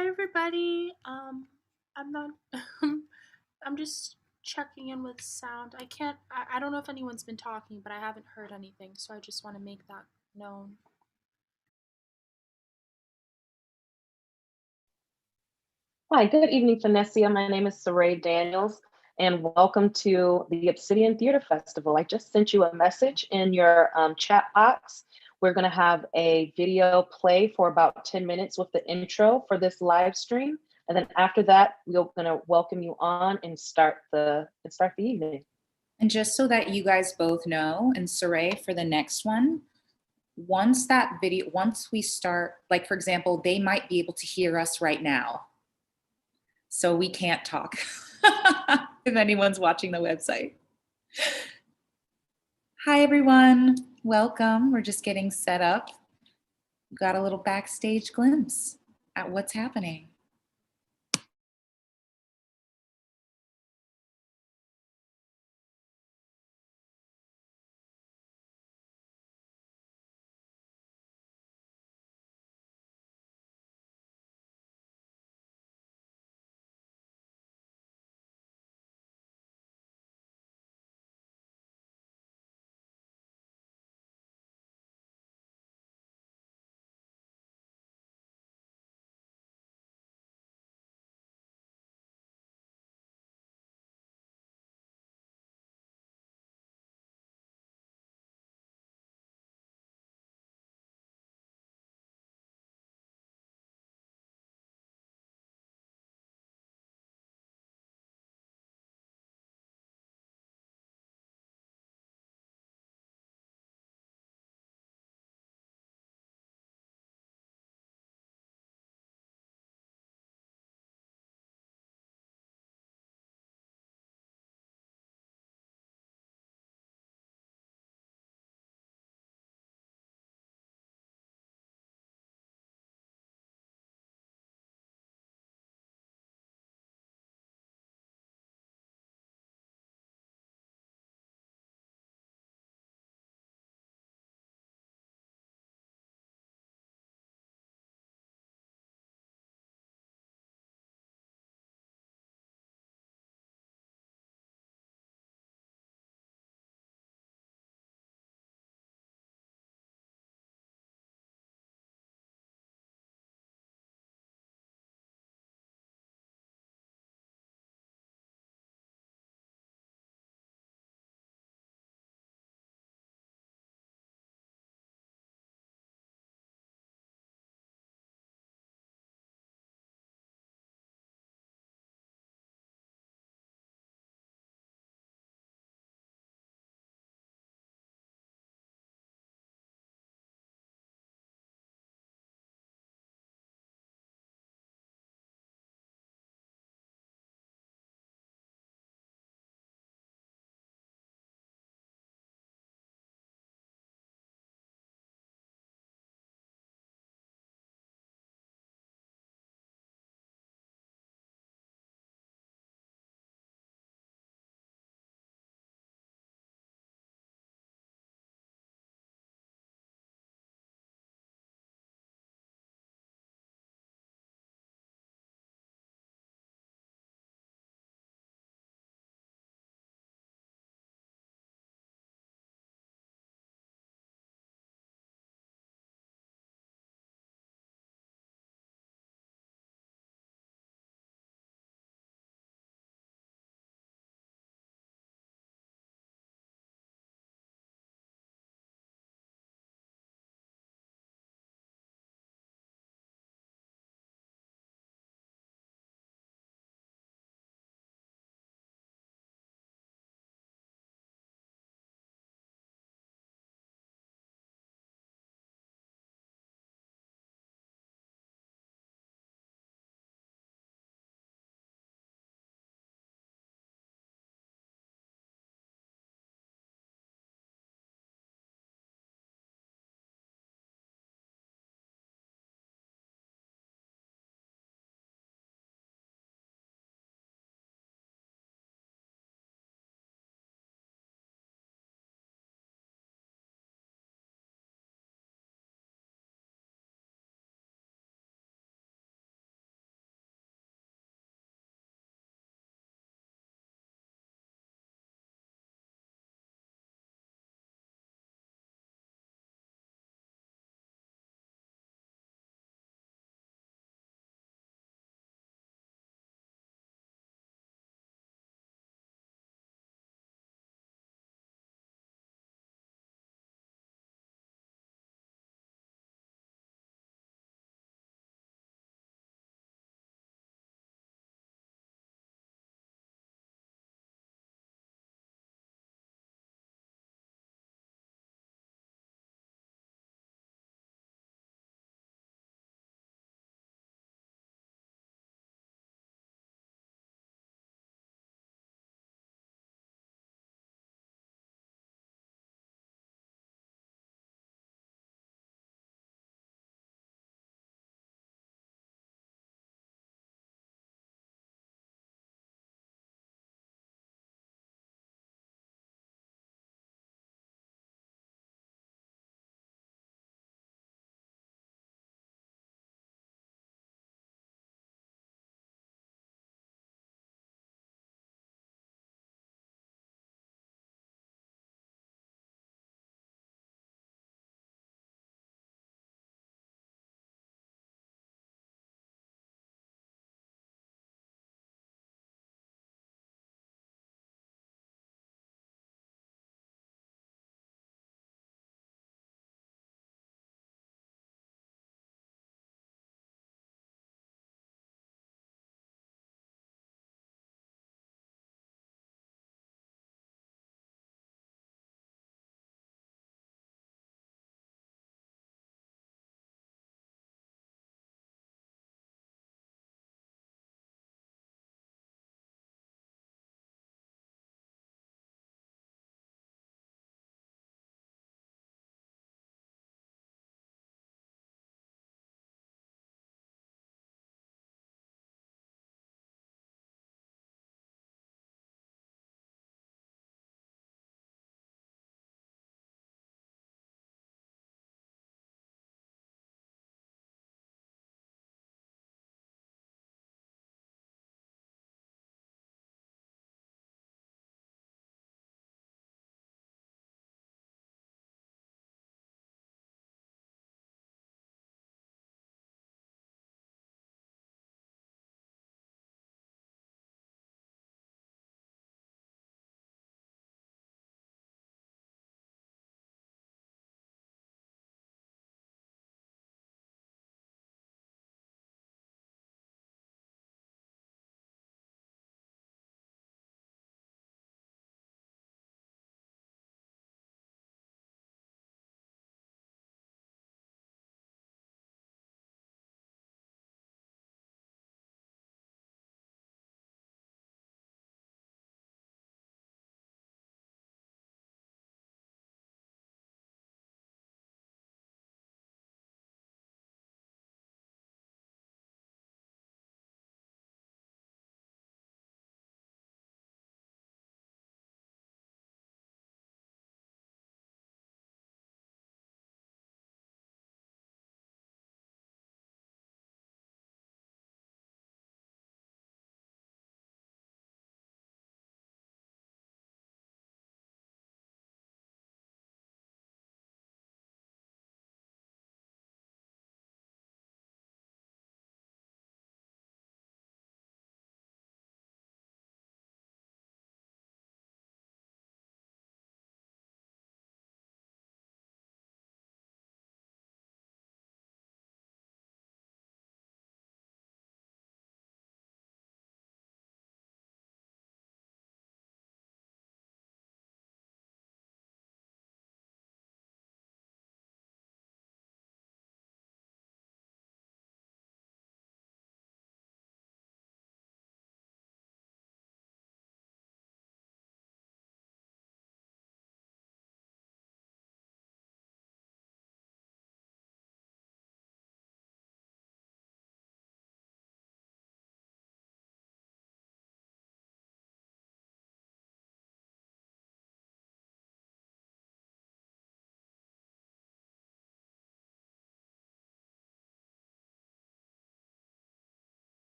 Hi everybody. I'm not I'm just checking in with sound. I don't know if anyone's been talking, but I haven't heard anything, so I just want to make that known. Hi, good evening, Vanessa. My name is Saray Daniels, and welcome to the Obsidian Theater Festival. I just sent you a message in your chat box. We're going to have a video play for about 10 minutes with the intro for this live stream. And then after that, we're going to welcome you on and start the evening. And just so that you guys both know, and Saray for the next one, once we start, like for example, they might be able to hear us right now. So we can't talk if anyone's watching the website. Hi, everyone. Welcome. We're just getting set up. Got a little backstage glimpse at what's happening.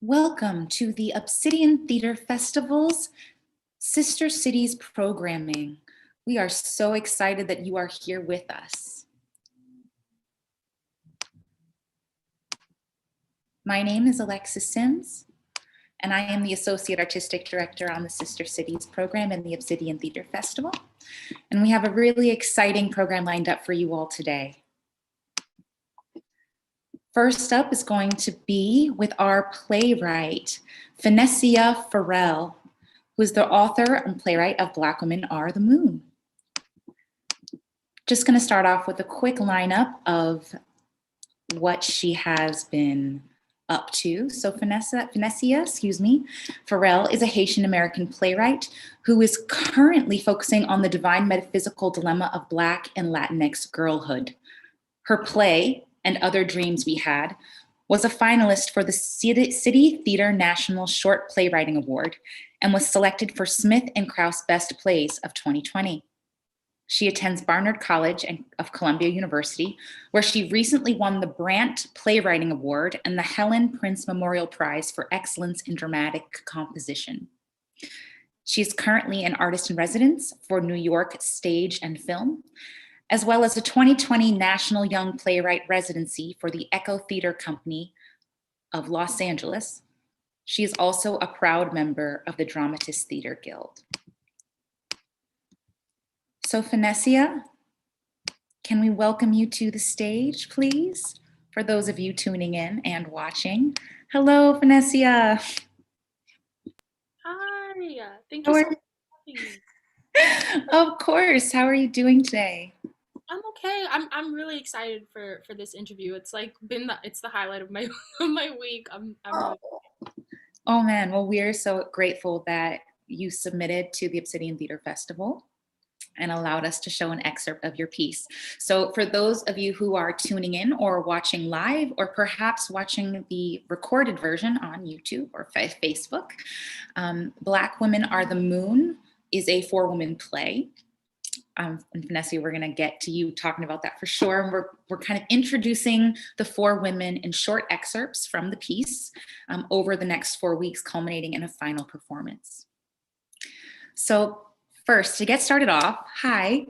Welcome to the Obsidian Theater Festival's Sister Cities programming. We are so excited that you are here with us. My name is Alexis Sims, and I am the Associate Artistic Director on the Sister Cities program in the Obsidian Theater Festival. And we have a really exciting program lined up for you all today. First up is going to be with our playwright, Vanessa Pharrell, who is the author and playwright of Black Women Are the Moon. Just going to start off with a quick lineup of what she has been up to. So Vanessa, Pharrell is a Haitian American playwright who is currently focusing on the divine metaphysical dilemma of Black and Latinx girlhood. Her play, And Other Dreams We Had, was a finalist for the City Theater National Short Playwriting Award and was selected for Smith and Krauss Best Plays of 2020. She attends Barnard College of Columbia University, where she recently won the Brant Playwriting Award and the Helen Prince Memorial Prize for Excellence in Dramatic Composition. She is currently an artist in residence for New York Stage and Film, as well as a 2020 National Young Playwright Residency for the Echo Theater Company of Los Angeles. She is also a proud member of the Dramatists Theater Guild. So Vanessa, can we welcome you to the stage, please? For those of you tuning in and watching. Hello, Vanessa. Hi, thank you so much for having me. Of course, how are you doing today? I'm okay. I'm really excited for this interview. It's like it's the highlight of my my week. I'm really Oh man, well, we're so grateful that you submitted to the Obsidian Theater Festival and allowed us to show an excerpt of your piece. So for those of you who are tuning in or watching live, or perhaps watching the recorded version on YouTube or Facebook, Black Women Are the Moon is a 4-woman play. And Vanessa, we're going to get to you talking about that for sure. And we're kind of introducing the 4 women in short excerpts from the piece over the next 4 weeks, culminating in a final performance. So first, to get started off, hi.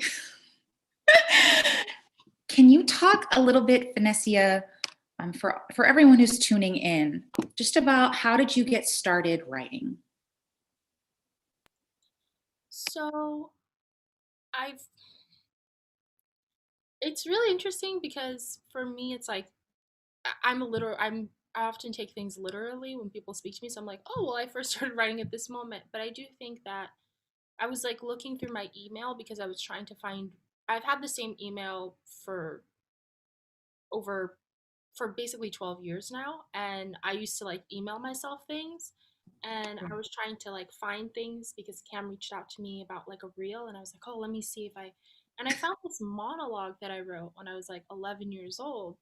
Can you talk a little bit, Vanessa, for everyone who's tuning in, just about how did you get started writing? So it's really interesting because for me it's like I often take things literally when people speak to me. So I'm like, oh well, I first started writing at this moment. But I do think that I was like looking through my email because I was trying to find. I've had the same email for over for basically 12 years now, and I used to like email myself things, and I was trying to like find things because Cam reached out to me about like a reel, and I was like, oh, let me see if I and I found this monologue that I wrote when I was like 11 years old,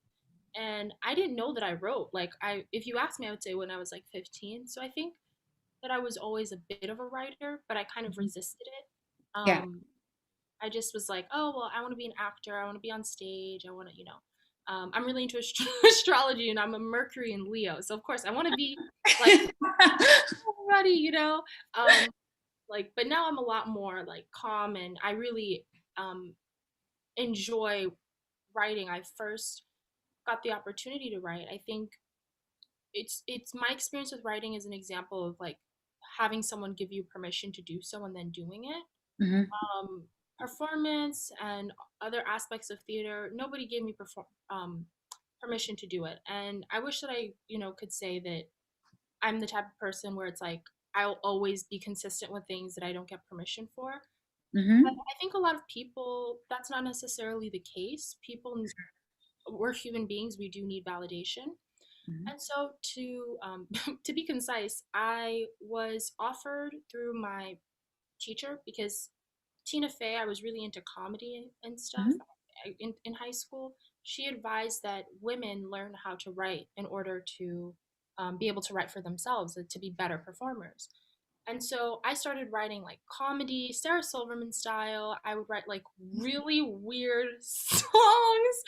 and I didn't know that I wrote. Like, I if you asked me, I would say when I was like 15. So I think that I was always a bit of a writer, but I kind of resisted it. Yeah. I just was like, oh well, I want to be an actor. I want to be on stage. I want to, I'm really into astrology, and I'm a Mercury and Leo, so of course I want to be like everybody, like. But now I'm a lot more like calm, and I really enjoy writing. I first got the opportunity to write. I think it's my experience with writing is an example of like having someone give you permission to do so and then doing it. Mm-hmm. um, Performance and other aspects of theater, nobody gave me permission to do it. And I wish that I, could say that I'm the type of person where it's like I'll always be consistent with things that I don't get permission for. Mm-hmm. But I think a lot of people, that's not necessarily the case. We're human beings, we do need validation. Mm-hmm. And so to be concise, I was offered through my teacher because Tina Fey, I was really into comedy and stuff in high school. She advised that women learn how to write in order to be able to write for themselves and to be better performers. And so I started writing like comedy, Sarah Silverman style. I would write like really weird songs.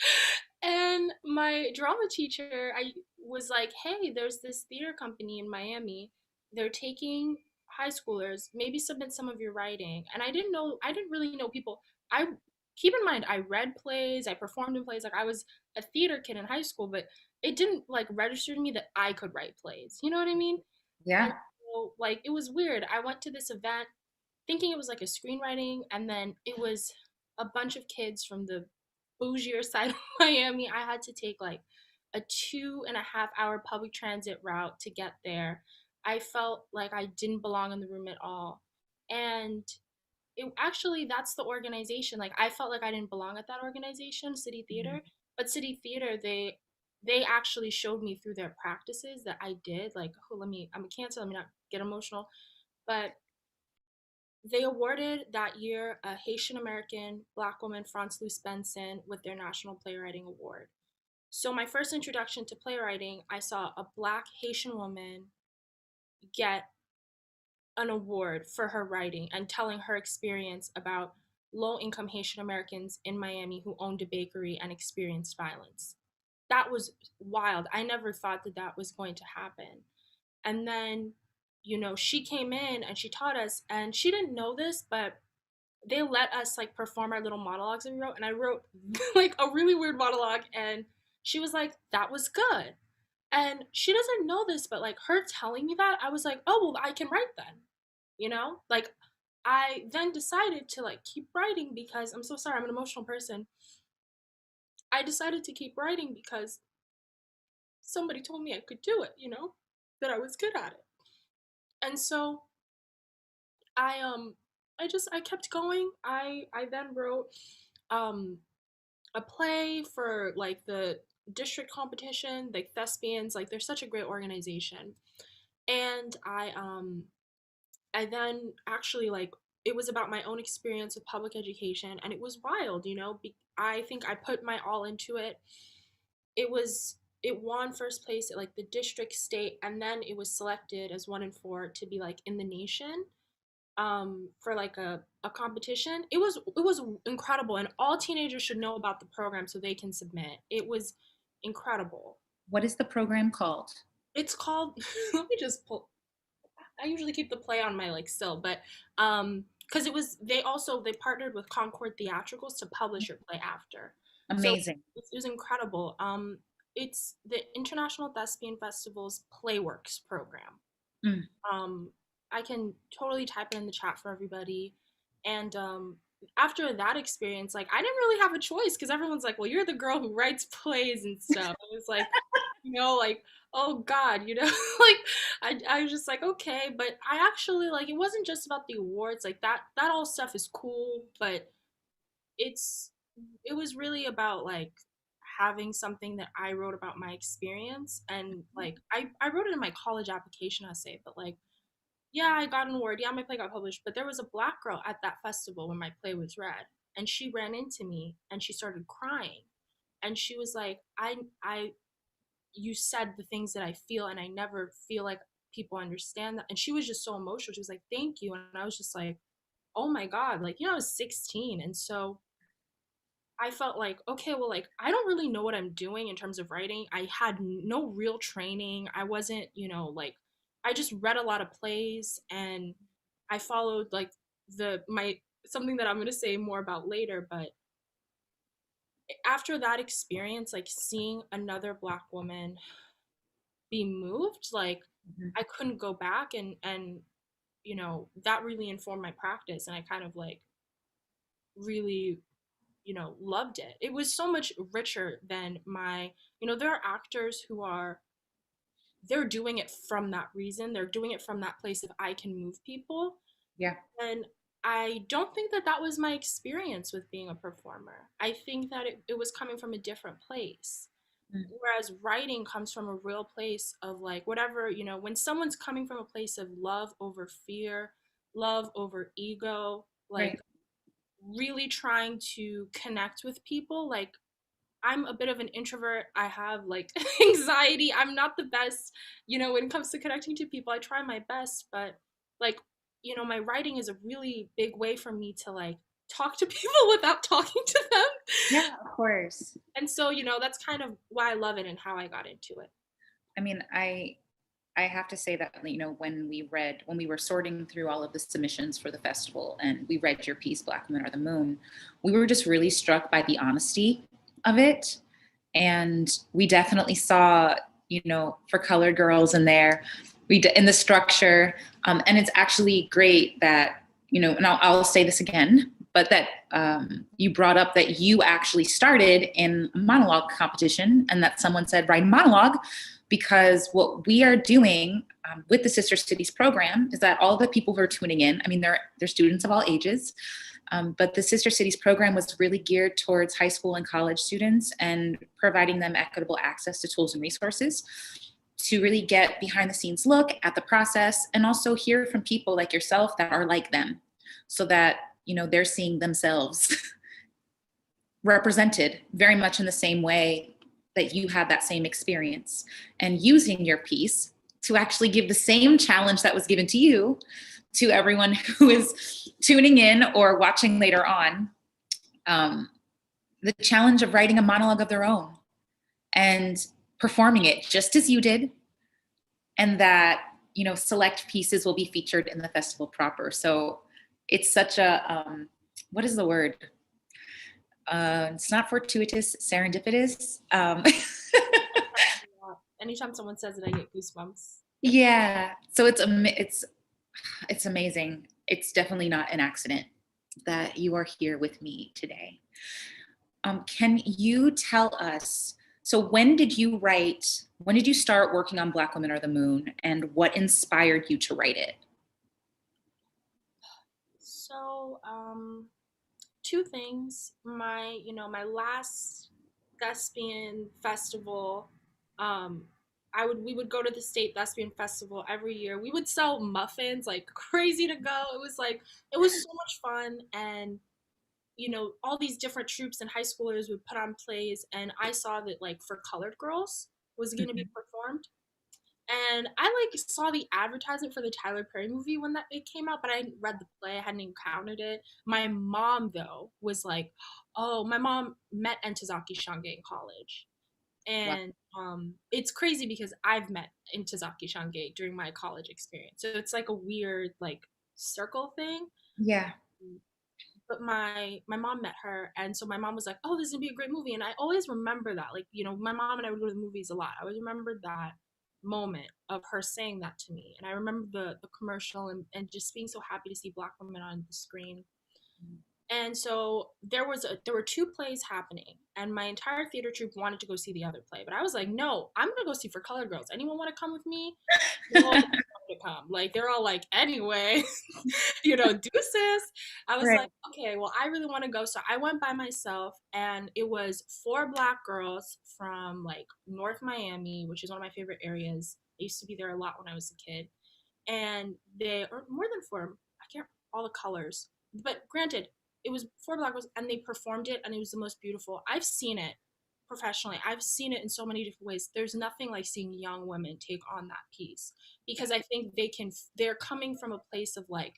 And my drama teacher, I was like, hey, there's this theater company in Miami. They're taking high schoolers, maybe submit some of your writing. And I didn't really know people. I keep in mind, I read plays, I performed in plays. Like I was a theater kid in high school, but it didn't like register to me that I could write plays. You know what I mean? And Yeah. so, like, it was weird. I went to this event thinking it was like a screenwriting, and then it was a bunch of kids from the bougier side of Miami. I had to take like a 2.5 hour public transit route to get there. I felt like I didn't belong in the room at all. And it actually, that's the organization. Like I felt like I didn't belong at that organization, City Mhm. Theater. But City Theater, they actually showed me through their practices that I did. Like, oh, I'm a Cancer, let me not get emotional. But they awarded that year a Haitian American Black woman, Frances Benson, with their National Playwriting Award. So, my first introduction to playwriting, I saw a Black Haitian woman get an award for her writing and telling her experience about low income Haitian Americans in Miami who owned a bakery and experienced violence. That was wild. I never thought that that was going to happen. And then, she came in and she taught us, and she didn't know this, but they let us like perform our little monologues that we wrote. And I wrote like a really weird monologue, and she was like, that was good. And she doesn't know this, but like her telling me that, I was like, oh, well, I can write then, Like I then decided to like keep writing because I'm so sorry, I'm an emotional person. I decided to keep writing because somebody told me I could do it, that I was good at it. And so I I kept going. I then wrote um a play for like the district competition, like thespians, like they're such a great organization. And I then actually like it was about my own experience with public education, and it was wild, I think I put my all into it. It won first place at like the district, state, and then it was selected as one in four to be like in the nation for like a competition. It was incredible, and all teenagers should know about the program so they can submit. It was incredible. What is the program called? It's called let me just pull. I usually keep the play on my like still, but because they partnered with Concord Theatricals to publish your play after. So Amazing. it was incredible. It's the International Thespian Festival's Playworks program. Mm. um I can totally type it in the chat for everybody. And after that experience, like I didn't really have a choice because everyone's like, well, you're the girl who writes plays and stuff. It was like, like, oh God, like I was just like, okay. But I actually like it wasn't just about the awards, like that all stuff is cool, but it's it was really about like having something that I wrote about my experience. And like I wrote it in my college application essay, but like, yeah, I got an award. Yeah, my play got published. But there was a Black girl at that festival when my play was read, and she ran into me and she started crying, and she was like, you said the things that I feel, and I never feel like people understand that. And she was just so emotional. She was like, thank you. And I was just like, oh my God, like, I was 16. And so I felt like, okay, well, like, I don't really know what I'm doing in terms of writing. I had no real training. I wasn't, like, I just read a lot of plays, and I followed like something that I'm going to say more about later. But after that experience, like seeing another Black woman be moved, like, Mhm. I couldn't go back. And that really informed my practice, and I kind of like really loved it. It was so much richer than there are actors who they're doing it from that reason. They're doing it from that place of I can move people. Yeah. And I don't think that that was my experience with being a performer. I think that it was coming from a different place. Mm. Whereas writing comes from a real place of like whatever, when someone's coming from a place of love over fear, love over ego, like Right. really trying to connect with people. Like I'm a bit of an introvert. I have like anxiety. I'm not the best, when it comes to connecting to people. I try my best, but like, my writing is a really big way for me to like talk to people without talking to them. Yeah, of course. And so, that's kind of why I love it and how I got into it. I mean, I have to say that, when we were sorting through all of the submissions for the festival and we read your piece, Black Women Are the Moon, we were just really struck by the honesty of it. And we definitely saw, for colored girls in there, in the structure. And it's actually great that, and I'll say this again, but that you brought up that you actually started in a monologue competition and that someone said, write a monologue, because what we are doing with the Sister Cities program is that all the people who are tuning in, I mean, they're students of all ages, but the Sister Cities program was really geared towards high school and college students and providing them equitable access to tools and resources to really get behind the scenes look at the process and also hear from people like yourself that are like them, so that, they're seeing themselves represented very much in the same way that you had that same experience, and using your piece to actually give the same challenge that was given to you to everyone who is tuning in or watching later on, the challenge of writing a monologue of their own and performing it just as you did, and that, select pieces will be featured in the festival proper. So it's such a, what is the word? It's not fortuitous, serendipitous. Anytime someone says it, I get goosebumps. Yeah. So it's amazing. It's definitely not an accident that you are here with me today. Can you tell us, so when did you start working on Black Women Are the Moon, and what inspired you to write it? So, two things. My last thespian festival, we would go to the state thespian festival every year. We would sell muffins like crazy to go. It was so much fun, and all these different troupes and high schoolers would put on plays, and I saw that like For Colored Girls was going to be performed. And I like saw the advertisement for the Tyler Perry movie when that it came out, but I hadn't read the play. I hadn't encountered it. My mom though was like, "Oh, my mom met Ntozake Shange in college," Wow. and it's crazy because I've met Ntozake Shange during my college experience. So it's like a weird like circle thing. Yeah. But my mom met her, and so my mom was like, "Oh, this is gonna be a great movie," and I always remember that. Like, my mom and I would go to the movies a lot. I always remember that moment of her saying that to me, and I remember the commercial and just being so happy to see Black women on the screen. And so there were two plays happening, and my entire theater troupe wanted to go see the other play, but I was like, "No, I'm gonna go see For Colored Girls. Anyone want to come with me?" No one wanted to come. Like they're all like, "Anyway, deuces." I was Right. like, "Okay, well, I really want to go," so I went by myself, and it was four Black girls from like North Miami, which is one of my favorite areas. I used to be there a lot when I was a kid, and they or more than four. I can't all the colors, but granted, it was four Black girls, and they performed it, and it was the most beautiful. I've seen it professionally. I've seen it in so many different ways. There's nothing like seeing young women take on that piece, because I think they're coming from a place of like,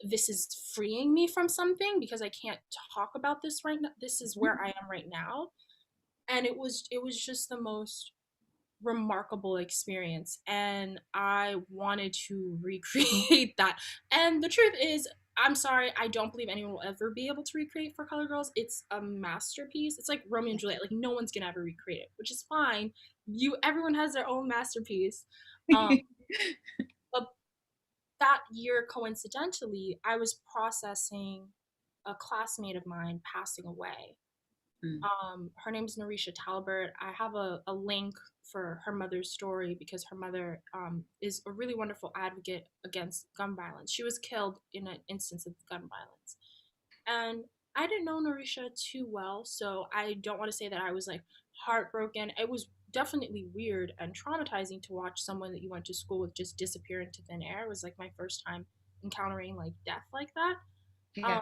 this is freeing me from something because I can't talk about this right now. This is where I am right now. And it was just the most remarkable experience, and I wanted to recreate that. And the truth is, I'm sorry, I don't believe anyone will ever be able to recreate For Color Girls. It's a masterpiece. It's like Romeo and Juliet. Like no one's gonna ever recreate it, which is fine. Everyone has their own masterpiece. Um, but that year, coincidentally, I was processing a classmate of mine passing away. Mm. Her name is Narisha Talbert. I have a link for her mother's story because her mother is a really wonderful advocate against gun violence. She was killed in an instance of gun violence. And I didn't know Narisha too well, so I don't want to say that I was like heartbroken. It was definitely weird and traumatizing to watch someone that you went to school with just disappear into thin air. It was like my first time encountering like death like that. Yeah. Um,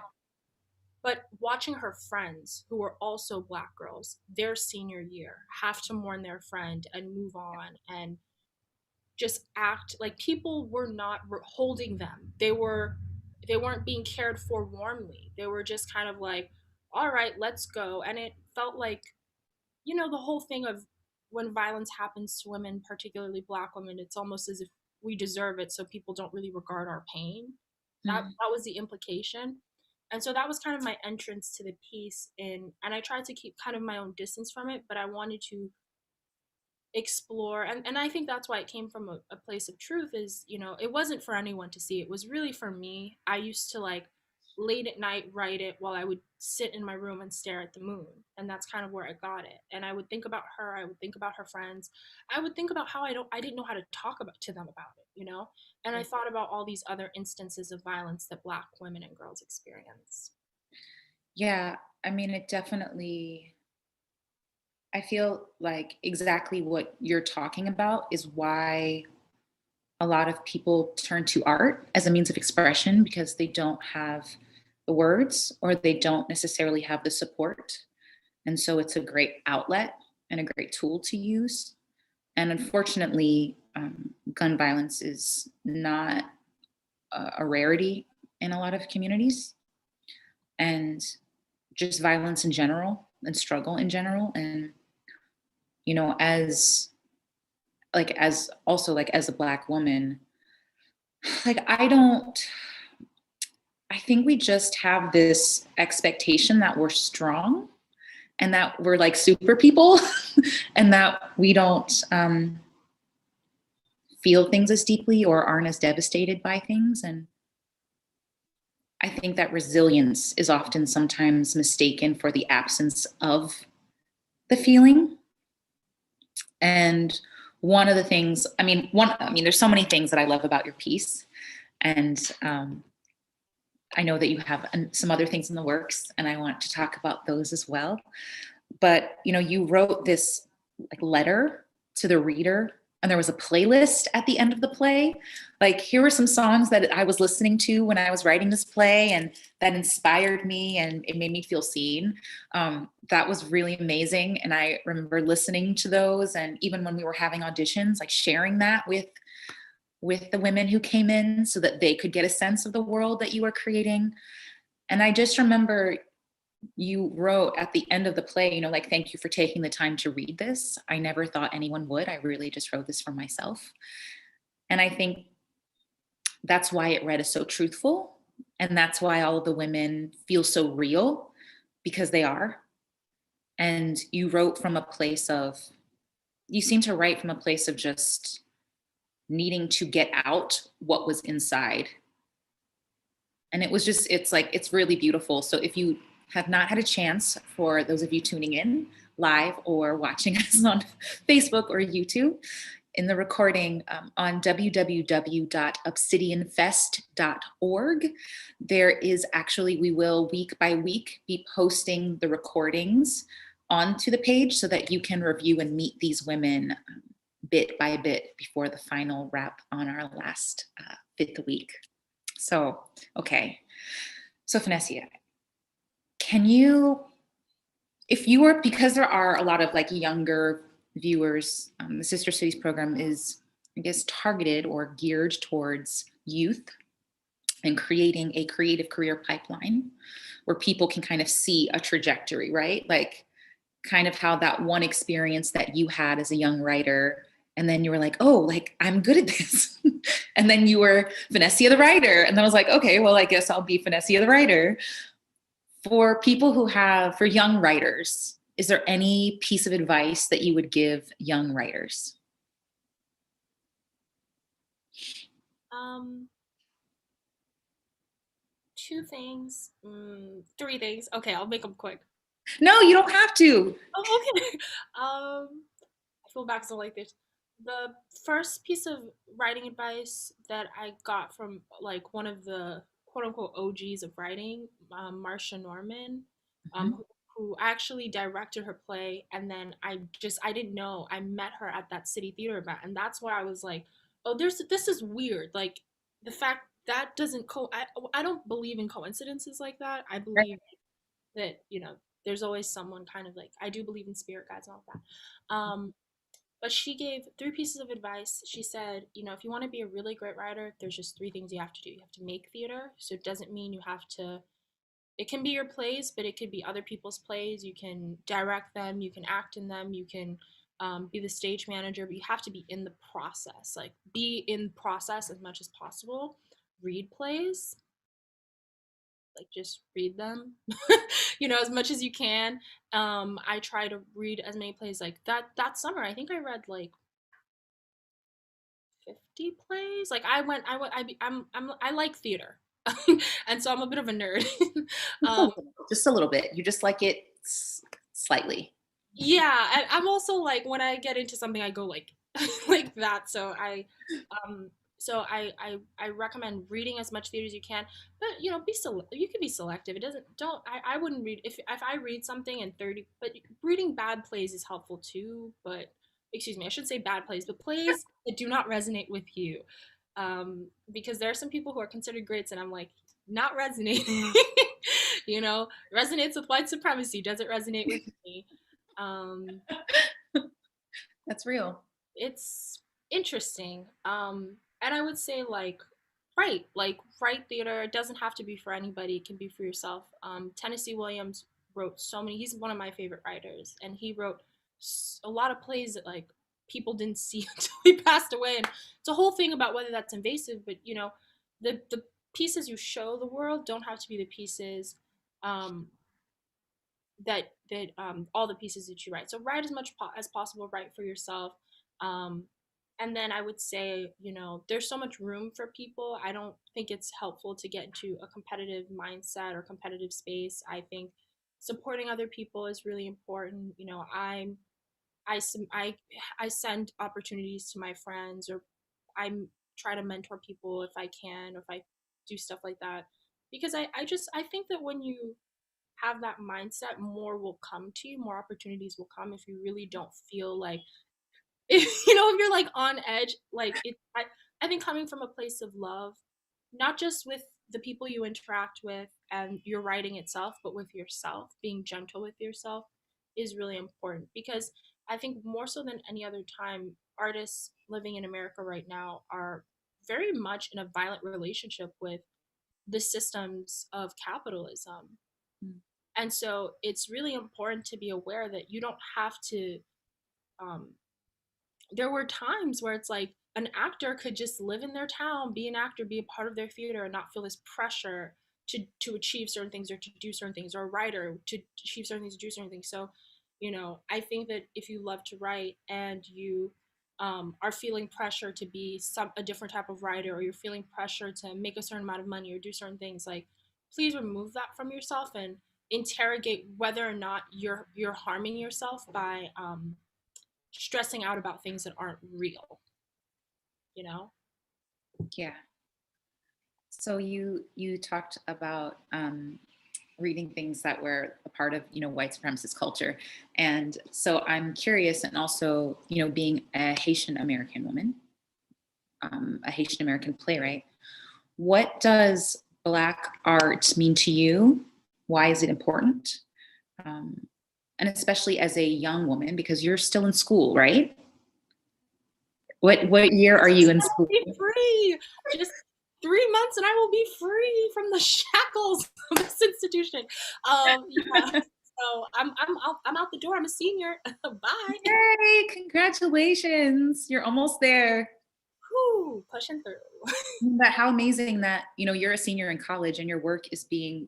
but watching her friends, who were also Black girls, their senior year, have to mourn their friend and move on and just act like people were not holding them. they weren't being cared for warmly. They were just kind of like, all right, let's go. And it felt like, the whole thing of when violence happens to women, particularly Black women, it's almost as if we deserve it, so people don't really regard our pain. That was the implication. And so that was kind of my entrance to the piece, and I tried to keep kind of my own distance from it, but I wanted to explore, and I think that's why it came from a place of truth. Is, it wasn't for anyone to see, it was really for me. I used to, like, late at night write it while I would sit in my room and stare at the moon, and that's kind of where I got it. And I would think about her, I would think about her friends, I would think about how I didn't know how to talk about to them about it. And I thought about all these other instances of violence that Black women and girls experience. Yeah, I mean, it definitely, I feel like exactly what you're talking about is why a lot of people turn to art as a means of expression, because they don't have the words or they don't necessarily have the support. And so it's a great outlet and a great tool to use. And unfortunately, gun violence is not a rarity in a lot of communities, and just violence in general and struggle in general. And, as as a Black woman, like I think we just have this expectation that we're strong and that we're like super people and that we don't feel things as deeply or aren't as devastated by things. And I think that resilience is often sometimes mistaken for the absence of the feeling. And one of the things, there's so many things that I love about your piece. And I know that you have some other things in the works, and I want to talk about those as well. But, you wrote this like letter to the reader, and there was a playlist at the end of the play. Like, here were some songs that I was listening to when I was writing this play, and that inspired me, and it made me feel seen. That was really amazing. And I remember listening to those, and even when we were having auditions, like sharing that with the women who came in so that they could get a sense of the world that you were creating. And I just remember you wrote at the end of the play, like, thank you for taking the time to read this. I never thought anyone would. I really just wrote this for myself. And I think that's why it read as so truthful. And that's why all of the women feel so real, because they are. And you wrote from a place of, you seem to write from a place of just needing to get out what was inside. And it's really beautiful. So if you have not had a chance, for those of you tuning in live or watching us on Facebook or YouTube, in the recording on www.obsidianfest.org, there is actually, we will week by week be posting the recordings onto the page so that you can review and meet these women bit by bit before the final wrap on our last fifth week. So, okay. So Vanessa, can you, because there are a lot of like younger viewers, the Sister Cities program is, I guess, targeted or geared towards youth and creating a creative career pipeline where people can kind of see a trajectory, right? Like kind of how that one experience that you had as a young writer, and then you were like, oh, like, I'm good at this. And then you were Vanessa the writer. And then I was like, okay, well, I guess I'll be Vanessa the writer. For young writers, is there any piece of advice that you would give young writers? Two things, three things. Okay, I'll make them quick. No, you don't have to. Oh, okay. I feel bad because I like this. The first piece of writing advice that I got from like one of the quote unquote OGs of writing, Marcia Norman, who actually directed her play, and then I didn't know, I met her at that City Theater event, and that's where I was like, oh, this is weird. Like, the fact that doesn't I don't believe in coincidences like that. I believe that there's always someone kind of like, I do believe in spirit guides and all that. But she gave 3 pieces of advice. She said, you know, if you want to be a really great writer, there's just 3 things you have to do. You have to make theater. So it doesn't mean you have to, it can be your plays, but it could be other people's plays. You can direct them, you can act in them, you can be the stage manager, but you have to be in the process. Like, be in process as much as possible. Read plays, like just read them, you know, as much as you can. I try to read as many plays like that summer. I think I read like 50 plays. Like I like theater. And so I'm a bit of a nerd. um Just a little bit. You just like it slightly. yeah, and I'm also like, when I get into something I go like like that. Um I recommend reading as much theater as you can, but you know, you can be selective. It doesn't don't I wouldn't read, if I read something in 30, but reading bad plays is helpful too, but excuse me, I should say bad plays, but plays that do not resonate with you. Because there are some people who are considered greats and I'm like, not resonating. You know, resonates with white supremacy, doesn't resonate with me. Um, That's real. it's interesting. And I would say like write theater. It doesn't have to be for anybody. It can be for yourself. Tennessee Williams wrote so many. He's one of my favorite writers, and he wrote a lot of plays that like people didn't see until he passed away. And it's a whole thing about whether that's invasive, but you know, the pieces you show the world don't have to be the pieces um, that all the pieces that you write. So write as much as possible. Write for yourself. Um, and then I would say, you know, there's so much room for people. I don't think it's helpful to get into a competitive mindset or competitive space. I think supporting other people is really important. You know, I I I send opportunities to my friends, or I try to mentor people if I can, or if I do stuff like that, because I think that when you have that mindset, more will come to you, more opportunities will come. If you really don't feel like, if, you know, if you're like on edge, like I think coming from a place of love, not just with the people you interact with and your writing itself, but with yourself, being gentle with yourself is really important. Because I think more so than any other time, artists living in America right now are very much in a violent relationship with the systems of capitalism. Mm. And so it's really important to be aware that you don't have to. Um, there were times where it's like an actor could just live in their town, be an actor, be a part of their theater, and not feel this pressure to achieve certain things or to do certain things, or a writer to achieve certain things, to do certain things. So, you know, I think that if you love to write and you are feeling pressure to be a different type of writer, or you're feeling pressure to make a certain amount of money or do certain things, like, please remove that from yourself and interrogate whether or not you're harming yourself by stressing out about things that aren't real, you know? Yeah. So you talked about reading things that were a part of, you know, white supremacist culture, and so I'm curious, and also, you know, being a Haitian American woman, a Haitian American playwright, what does Black art mean to you? Why is it important? Um, and especially as a young woman, because you're still in school, right? What year are you in I will school? be free. Just 3 months and I will be free from the shackles of this institution. Yeah. So I'm out the door. I'm a senior. Bye. Yay! Congratulations! You're almost there. Whew, pushing through. But how amazing that, you know, you're a senior in college and your work is being,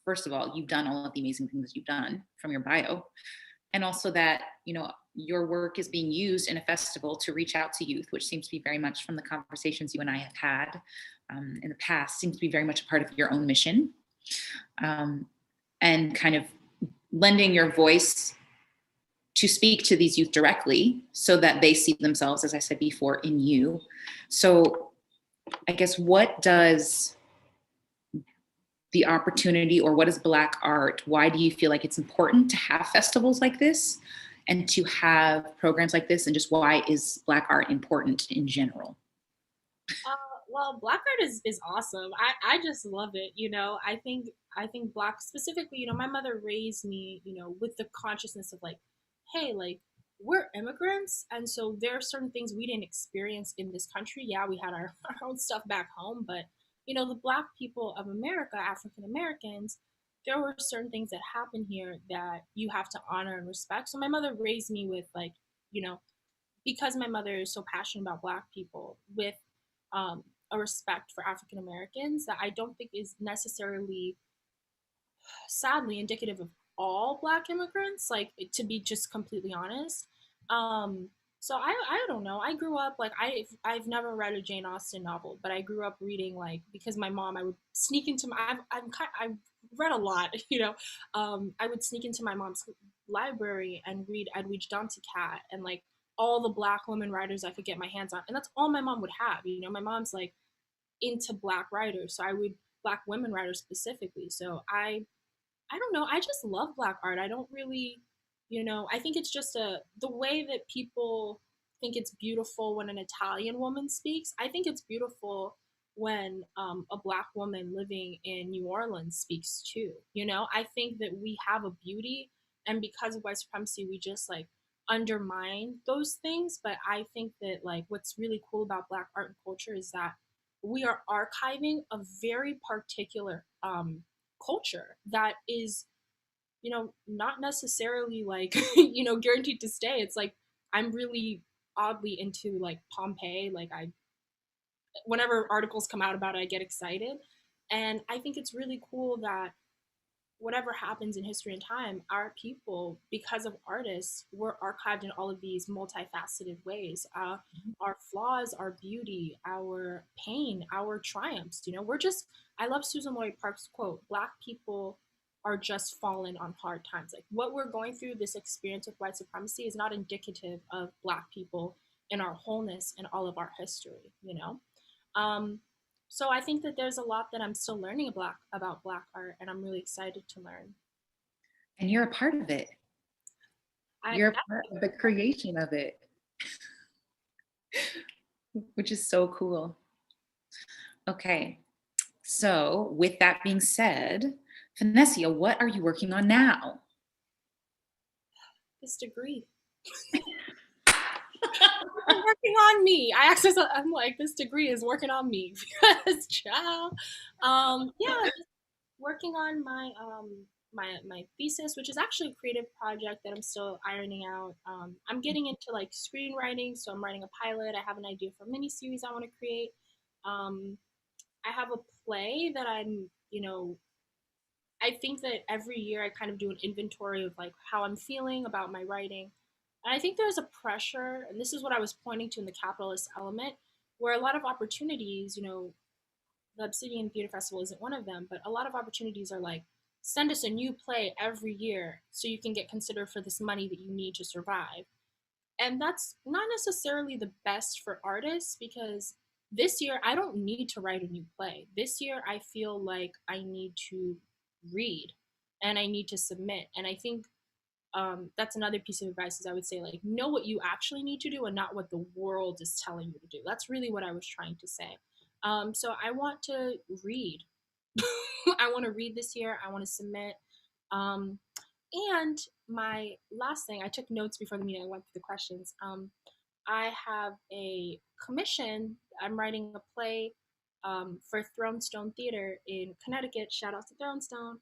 first of all, you've done all of the amazing things you've done from your bio, and also that, you know, your work is being used in a festival to reach out to youth, which seems to be very much, from the conversations you and I have had in the past, seems to be very much a part of your own mission, um, and kind of lending your voice to speak to these youth directly so that they see themselves, as I said before, in you. So I guess, what does the opportunity, or what is Black art? Why do you feel like it's important to have festivals like this and to have programs like this? And just, why is Black art important in general? Well, Black art is awesome. I just love it. You know, I think Black specifically. You know, my mother raised me, you know, with the consciousness of like, hey, like, we're immigrants, and so there are certain things we didn't experience in this country. Yeah, we had our own stuff back home, but the Black people of America, African Americans, there were certain things that happen here that you have to honor and respect. So my mother raised me with, like, you know, because my mother is so passionate about Black people, with um, a respect for African Americans that I don't think is necessarily, sadly, indicative of all Black immigrants, like, to be just completely honest. um so I don't know, I grew up like, I've never read a Jane Austen novel, but I grew up reading, like, because my mom, I would sneak into my I've read a lot. I would sneak into my mom's library and read Edwidge Danticat and, like, all the Black women writers I could get my hands on, and that's all my mom would have. My mom's like into Black writers, so I would, Black women writers specifically. So I don't know. I just love Black art. I don't really, I think it's just the way that people think it's beautiful when an Italian woman speaks. I think it's beautiful when a Black woman living in New Orleans speaks too. I think that we have a beauty, and because of white supremacy, we just, like, undermine those things. But I think that, like, what's really cool about Black art and culture is that we are archiving a very particular culture that is, not necessarily, like, guaranteed to stay. It's like, I'm really oddly into, like, Pompeii. Like, whenever articles come out about it, I get excited. And I think it's really cool that whatever happens in history and time, our people, because of artists, were archived in all of these multifaceted ways. Our flaws, our beauty, our pain, our triumphs. We're just, I love Susan Lloyd Park's quote: Black people are just fallen on hard times. Like, what we're going through, this experience with white supremacy, is not indicative of Black people in our wholeness and all of our history. Um, so I think that there's a lot that I'm still learning about Black art, and I'm really excited to learn. And you're a part of it. You're a part of the creation of it, which is so cool. Okay, so with that being said, Vanessa, what are you working on now? This degree. Working on me. I'm like, this degree is working on me because, child, yeah, just working on my thesis, which is actually a creative project that I'm still ironing out. I'm getting into, like, screenwriting, so I'm writing a pilot. I have an idea for a mini series I want to create. I have a play that I think that every year I kind of do an inventory of, like, how I'm feeling about my writing. And I think there's a pressure, and this is what I was pointing to in the capitalist element, where a lot of opportunities, the Obsidian Theater Festival isn't one of them, but a lot of opportunities are like, send us a new play every year so you can get considered for this money that you need to survive. And that's not necessarily the best for artists, because this year I don't need to write a new play. This year I feel like I need to read and I need to submit. And I think that's another piece of advice, is I would say, like, know what you actually need to do and not what the world is telling you to do. That's really what I was trying to say. So I want to read. I want to read this year. I want to submit. And my last thing, I took notes before the meeting. I went through the questions. I have a commission. I'm writing a play for Thronestone Theater in Connecticut. Shout out to Thronestone.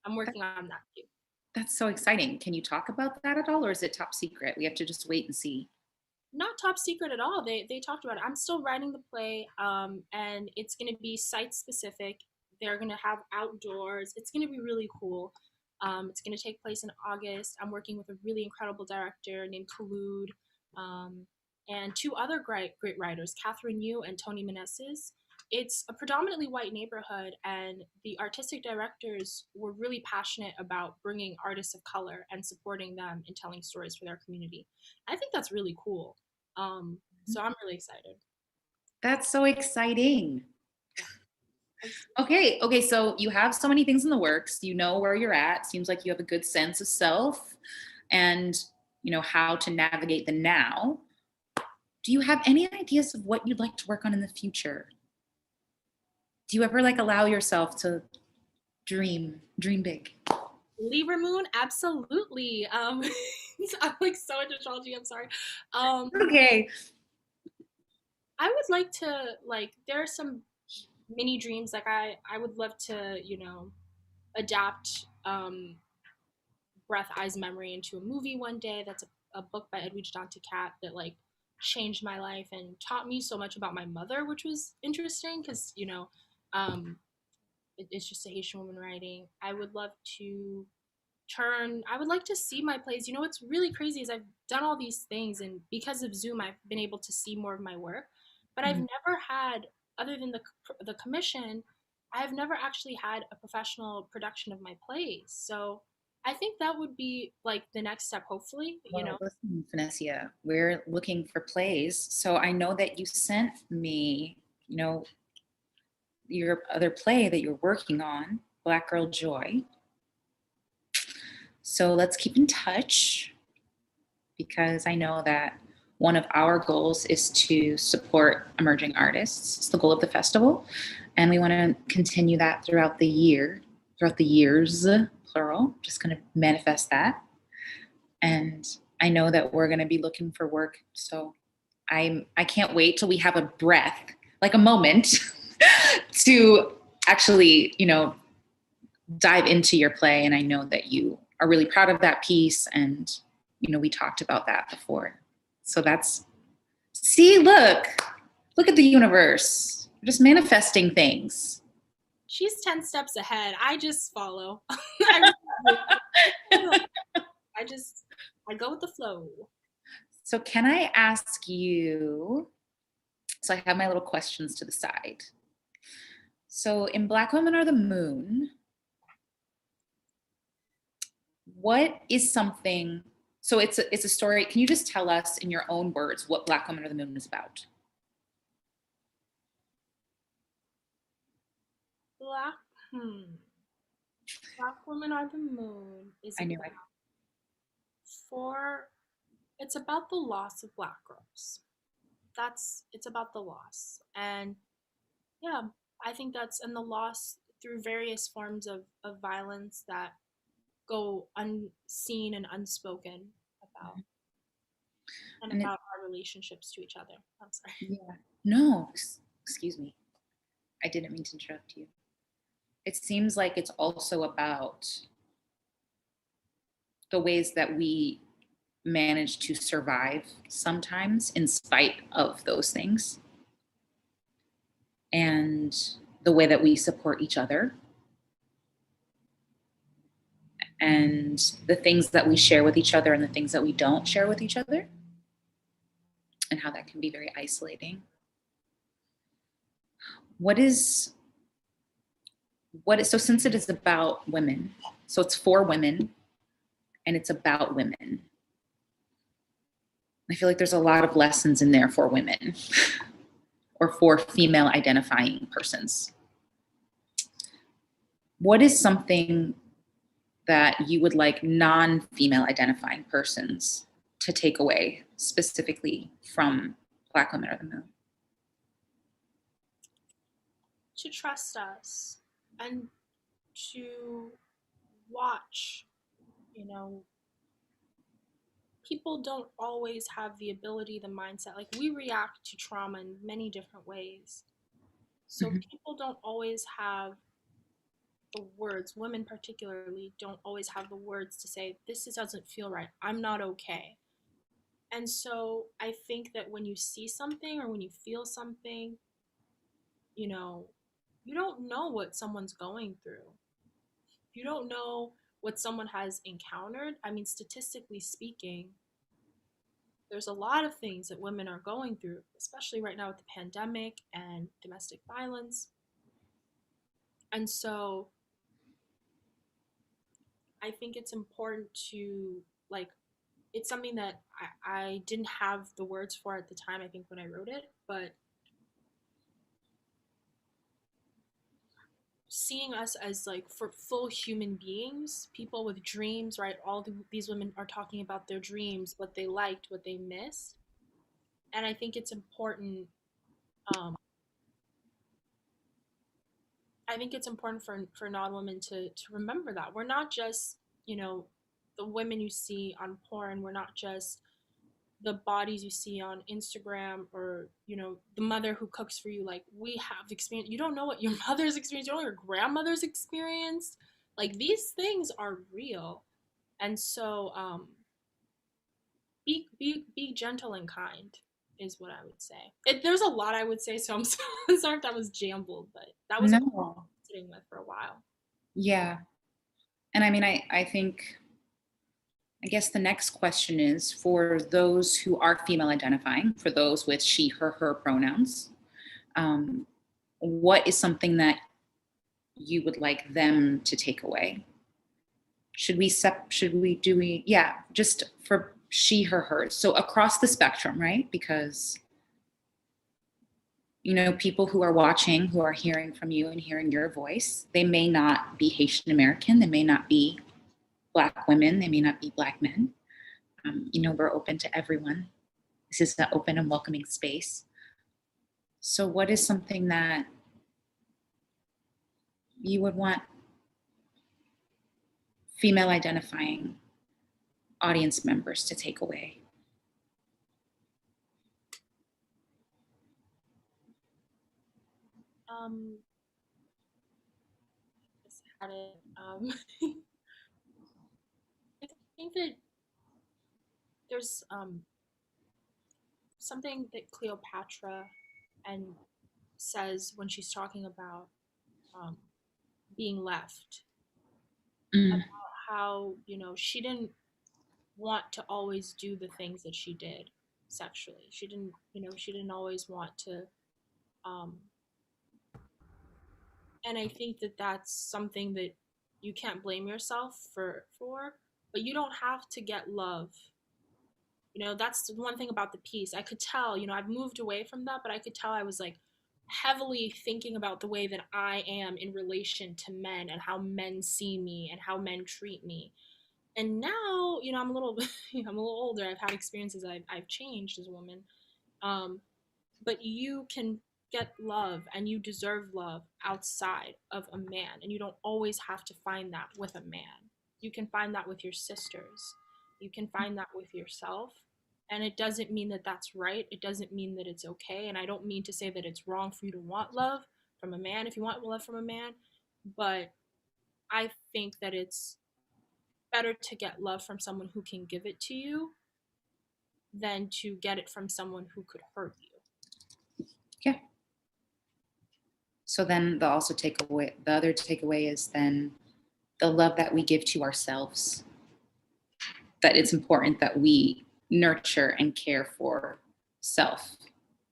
I'm working on that too. That's so exciting. Can you talk about that at all, or is it top secret? We have to just wait and see. Not top secret at all. They talked about it. I'm still writing the play, and it's going to be site specific. They're going to have outdoors. It's going to be really cool. It's going to take place in August. I'm working with a really incredible director named Khulud, and two other great writers, Catherine Yu and Tony Meneses. It's a predominantly white neighborhood, and the artistic directors were really passionate about bringing artists of color and supporting them in telling stories for their community. I think that's really cool. So I'm really excited. That's so exciting. Okay, so you have so many things in the works. You know where you're at. Seems like you have a good sense of self and how to navigate the now. Do you have any ideas of what you'd like to work on in the future? Do you ever, like, allow yourself to dream big? Libra moon, absolutely. I'm like so into astrology. I'm sorry. Okay. I would like to like. There are some mini dreams. Like I would love to, adapt Breath, Eyes, Memory into a movie one day. That's a book by Edwidge Danticat that like changed my life and taught me so much about my mother, which was interesting because um, it's just a Haitian woman writing. I would like to see my plays. What's really crazy is I've done all these things, and because of Zoom, I've been able to see more of my work. But I've Mhm. never had, other than the commission, I've never actually had a professional production of my plays. So I think that would be like the next step, hopefully. Well, listen, Vanessa, we're looking for plays. So I know that you sent me, your other play that you're working on, Black Girl Joy. So let's keep in touch because I know that one of our goals is to support emerging artists. It's the goal of the festival. And we want to continue that throughout the years, plural, just going to manifest that. And I know that we're going to be looking for work. So I can't wait till we have a breath, like a moment to actually, dive into your play. And I know that you are really proud of that piece. And, we talked about that before. So look at the universe. We're just manifesting things. She's 10 steps ahead. I just follow. I I just I go with the flow. So can I ask you, so I have my little questions to the side. So in Black Women Are the Moon, what is something, so it's a story, can you just tell us in your own words what Black Women Are the Moon is about? Black Black Women Are the Moon is I knew it. for it's about the loss of black girls. It's about the loss. And yeah, I think that's and the loss through various forms of violence that go unseen and unspoken about and And it, about our relationships to each other. I'm sorry. yeah, no, excuse me. I didn't mean to interrupt you. It seems like it's also about the ways that we manage to survive sometimes in spite of those things, and the way that we support each other, and the things that we share with each other and the things that we don't share with each other, and how that can be very isolating. So since it is about women, so it's for women and it's about women, I feel like there's a lot of lessons in there for women or for female identifying persons. What is something that you would like non-female identifying persons to take away specifically from Black Women Are the Moon? To trust us and to watch, you know, people don't always have the ability, the mindset. Like we react to trauma in many different ways. So Mhm. people don't always have the words, women particularly, don't always have the words to say, doesn't feel right. I'm not okay. And so I think that when you see something or when you feel something, you know, you don't know what someone's going through. You don't know what someone has encountered. I mean, statistically speaking, there's a lot of things that women are going through, especially right now with the pandemic and domestic violence. And so I think it's important to like it's something that I didn't have the words for at the time, I think, when I wrote it, but seeing us as like for full human beings, people with dreams, right? These women are talking about their dreams, what they liked, what they missed. And I think it's important. Um, I think it's important for non women to remember that we're not just you know, the women you see on porn were not just the bodies you see on Instagram, or, you know, the mother who cooks for you. Like, we have experience. You don't know what your mother's experienced, you don't know your grandmother's experienced. Like, these things are real. And so be gentle and kind is what I would say. There's a lot I would say, so I'm sorry if that was jambled, but that was a question No. I was sitting with for a while. Yeah. And I mean, I think, I guess the next question is for those who are female identifying, for those with she, her pronouns, what is something that you would like them to take away? Yeah, just for she, hers. So across the spectrum, right? Because, you know, people who are watching, who are hearing from you and hearing your voice, they may not be Haitian American, they may not be Black women, they may not be Black men. You know, we're open to everyone. This is an open and welcoming space. So what is something that you would want female identifying audience members to take away? Just had it. I think that there's something that Cleopatra and says when she's talking about um, being left, Mm. about how, you know, she didn't want to always do the things that she did sexually. She didn't, you know, she didn't always want to. Um, and I think that that's something that you can't blame yourself for, but you don't have to get love. You know, that's one thing about the piece. I could tell, you know, I've moved away from that, but I could tell I was like heavily thinking about the way that I am in relation to men and how men see me and how men treat me. And now, you know, I'm a little, you know, I'm a little older. I've had experiences. I've changed as a woman. Um, but you can get love and you deserve love outside of a man, and you don't always have to find that with a man. You can find that with your sisters, you can find that with yourself. And it doesn't mean that that's right, it doesn't mean that it's okay, and I don't mean to say that it's wrong for you to want love from a man if you want love from a man, but I think that it's better to get love from someone who can give it to you than to get it from someone who could hurt you. Yeah. So then the other takeaway is then the love that we give to ourselves, that it's important that we nurture and care for self.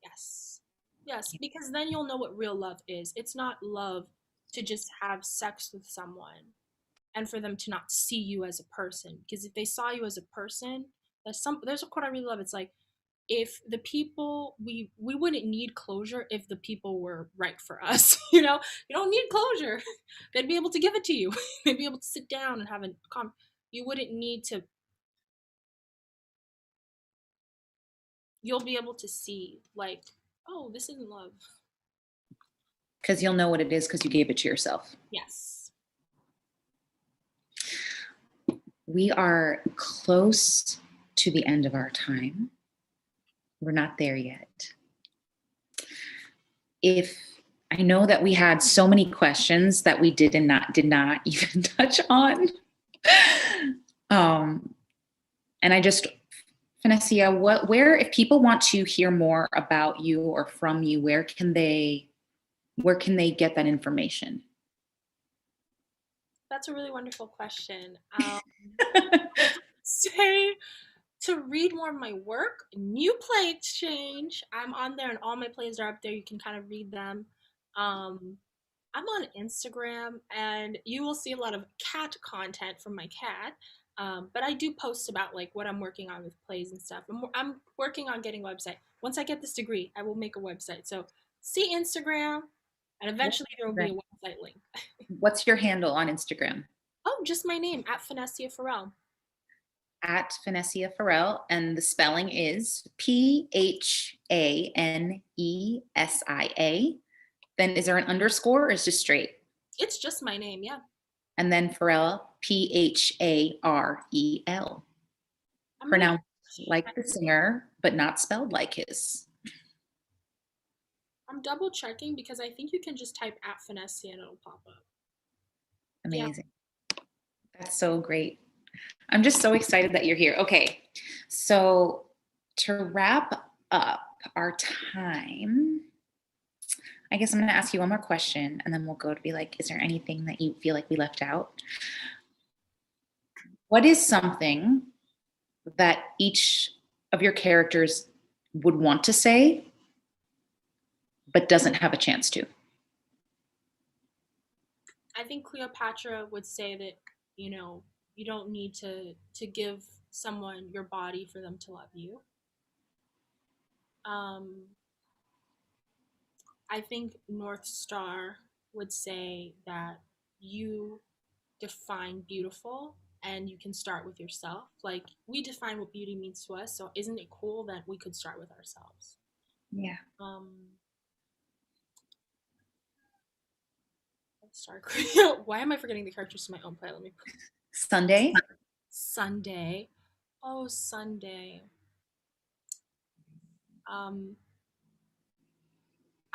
Yes. Yes, because then you'll know what real love is. It's not love to just have sex with someone and for them to not see you as a person. Because if they saw you as a person, there's a quote I really love. It's like, if the people we wouldn't need closure if the people were right for us. You know, you don't need closure. They'd be able to give it to you. They'd be able to sit down and have a you wouldn't need to. You'll be able to see, like, oh, this isn't love. Because you'll know what it is because you gave it to yourself. Yes. We are close to the end of our time. We're not there yet. If I know that we had so many questions that we did not even touch on. And I just, Vanessa, where, if people want to hear more about you or from you, where can they get that information? That's a really wonderful question. Say to read more of my work, New Play Exchange. I'm on there, and all my plays are up there. You can kind of read them. I'm on Instagram, and you will see a lot of cat content from my cat. But I do post about like what I'm working on with plays and stuff. I'm working on getting a website. Once I get this degree, I will make a website. So see Instagram, and eventually there will be a website link. What's your handle on Instagram? Oh, just my name, at Vanessa Pharrell. At Vanessa Pharrell, and the spelling is Phanesia. Then is there an underscore or is it just straight? It's just my name, yeah. And then Pharrell, Pharrel. Pronounced like the singer, but not spelled like his. I'm double checking because I think you can just type at Vanessa and it'll pop up. Amazing. Yeah. That's so great. I'm just so excited that you're here. Okay, so to wrap up our time, I guess I'm going to ask you one more question and then we'll go to be like, is there anything that you feel like we left out? What is something that each of your characters would want to say, but doesn't have a chance to? I think Cleopatra would say that, you know, you don't need to give someone your body for them to love you. I think North Star would say that you define beautiful and you can start with yourself. Like, we define what beauty means to us, so isn't it cool that we could start with ourselves? Yeah. Why am I forgetting the characters to my own play? Let me put Sunday. Oh, Sunday.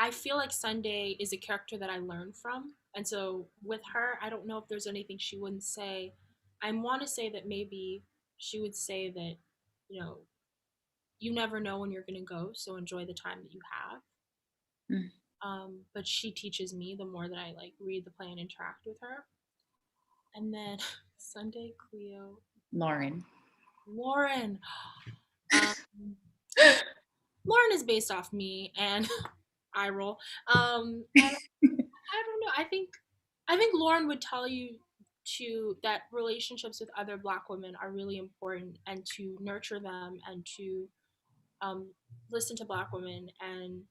I feel like Sunday is a character that I learned from. And so with her, I don't know if there's anything she wouldn't say. I want to say that maybe she would say that, you know, you never know when you're going to go, so enjoy the time that you have. But she teaches me the more that I like read the play and interact with her. And then Sunday, Cleo. Lauren. Lauren is based off me and I roll. And I don't know. I think Lauren would tell you that relationships with other Black women are really important and to nurture them and to listen to Black women and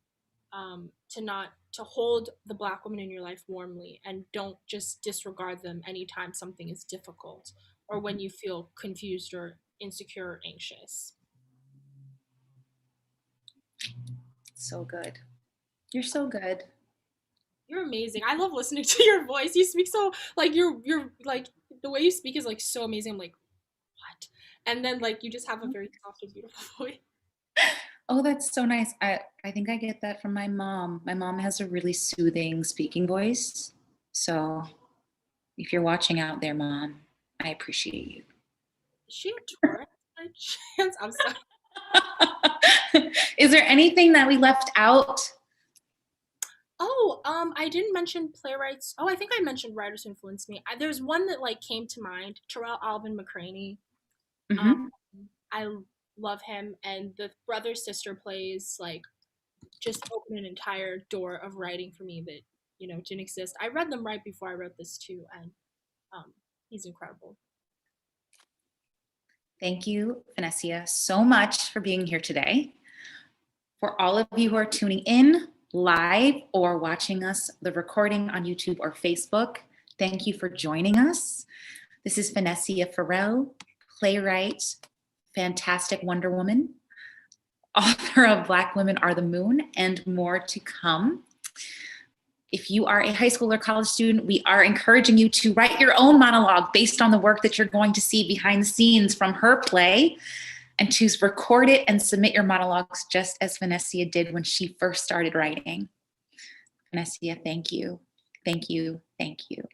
to hold the Black women in your life warmly and don't just disregard them anytime something is difficult or when you feel confused or insecure or anxious. So good. You're so good. You're amazing. I love listening to your voice. You speak so like you're like the way you speak is like so amazing. I'm like, what? And then like you just have a very soft and beautiful voice. Oh, that's so nice. I think I get that from my mom. My mom has a really soothing speaking voice. So if you're watching out there, Mom, I appreciate you. Is she a Taurus by chance? I'm sorry. Is there anything that we left out? Oh, I didn't mention playwrights. Oh, I think I mentioned writers who influenced me. There's one that like came to mind. Terrell, Alvin, Mccraney. I love him, and the brother sister plays like just opened an entire door of writing for me that didn't exist. I read them right before I wrote this too, and he's incredible. Thank you, Vanessa, so much for being here today. For all of you who are tuning in live or watching us, the recording on YouTube or Facebook, thank you for joining us. This is Vanessa Pharrell, playwright, fantastic Wonder Woman, author of Black Women Are the Moon, and more to come. If you are a high school or college student, we are encouraging you to write your own monologue based on the work that you're going to see behind the scenes from her play, and to record it and submit your monologues just as Vanessa did when she first started writing. Vanessa, thank you. Thank you. Thank you.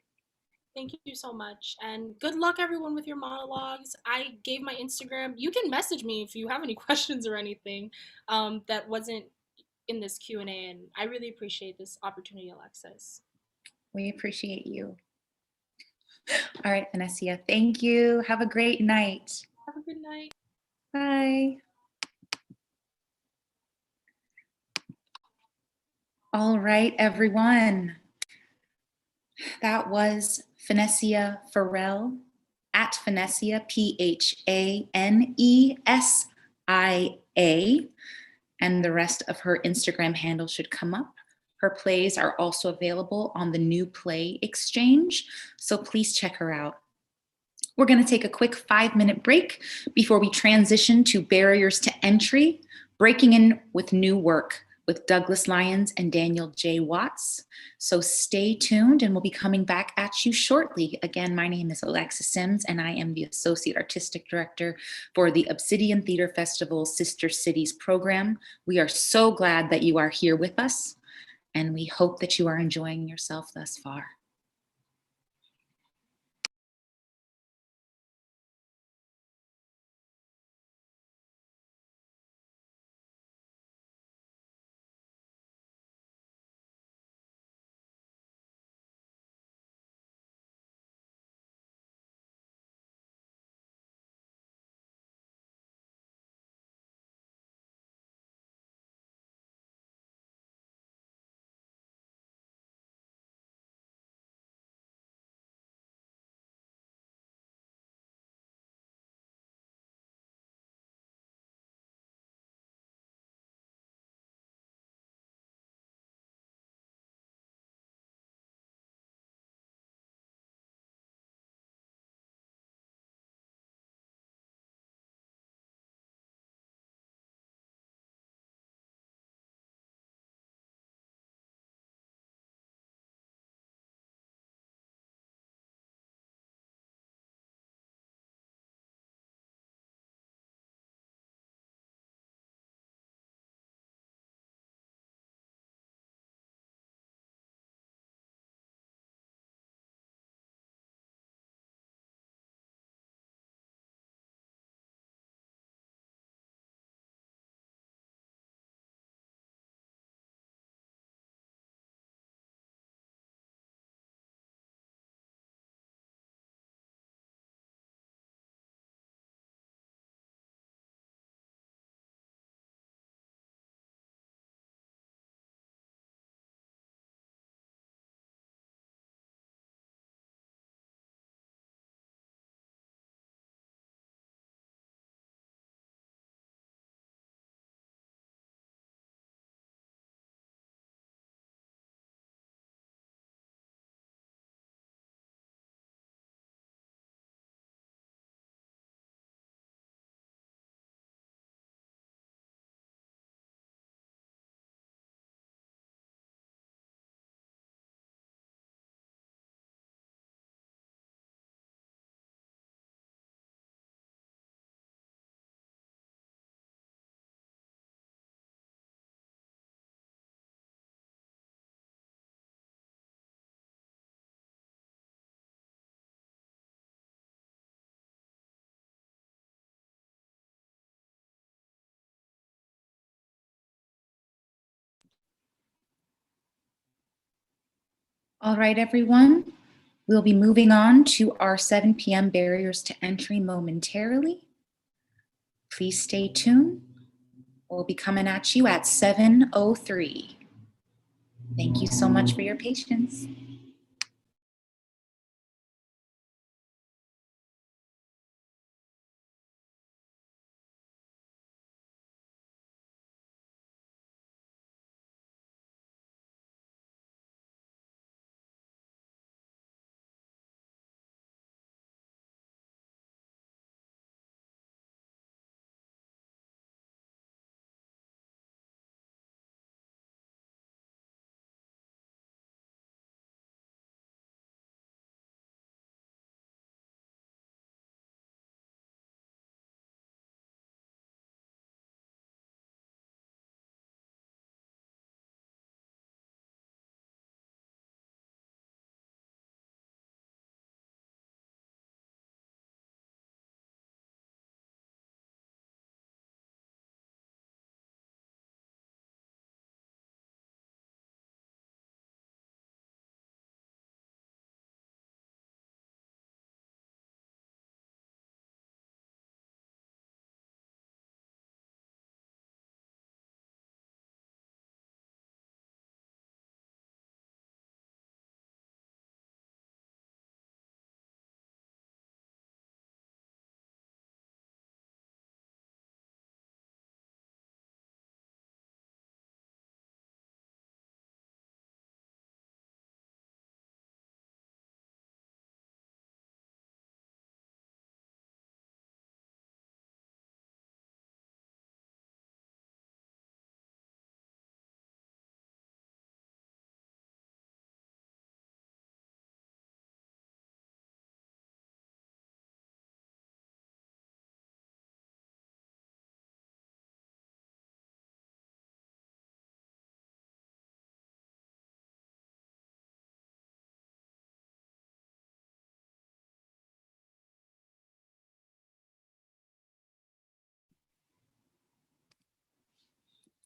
Thank you so much. And good luck, everyone, with your monologues. I gave my Instagram. You can message me if you have any questions or anything that wasn't in this Q&A. And I really appreciate this opportunity, Alexis. We appreciate you. All right, Vanessa, thank you. Have a great night. Have a good night. Bye. All right, everyone. That was Vanessa Pharrell at Vanessa, Phanesia. And the rest of her Instagram handle should come up. Her plays are also available on the New Play Exchange, so please check her out. We're going to take a quick 5-minute break before we transition to barriers to entry, breaking in with new work with Douglas Lyons and Daniel J. Watts. So stay tuned and we'll be coming back at you shortly. Again, my name is Alexis Sims and I am the Associate Artistic Director for the Obsidian Theater Festival Sister Cities program. We are so glad that you are here with us and we hope that you are enjoying yourself thus far. All right, everyone. We'll be moving on to our 7 p.m. barriers to entry momentarily. Please stay tuned. We'll be coming at you at 7:03. Thank you so much for your patience.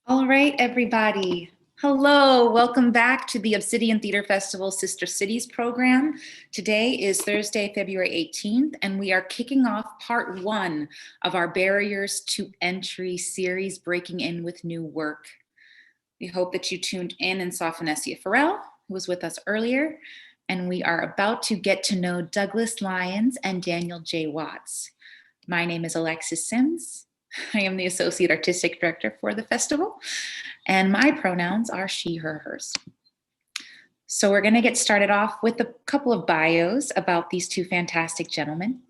All right, everybody. Hello, welcome back to the Obsidian Theater Festival Sister Cities program. Today is Thursday, February 18th, and we are kicking off part 1 of our Barriers to Entry series, Breaking In with New Work. We hope that you tuned in and saw Vanessa Pharrell, who was with us earlier, and we are about to get to know Douglas Lyons and Daniel J. Watts. My name is Alexis Sims. I am the Associate Artistic Director for the festival, and my pronouns are she, her, hers. So we're going to get started off with a couple of bios about these two fantastic gentlemen.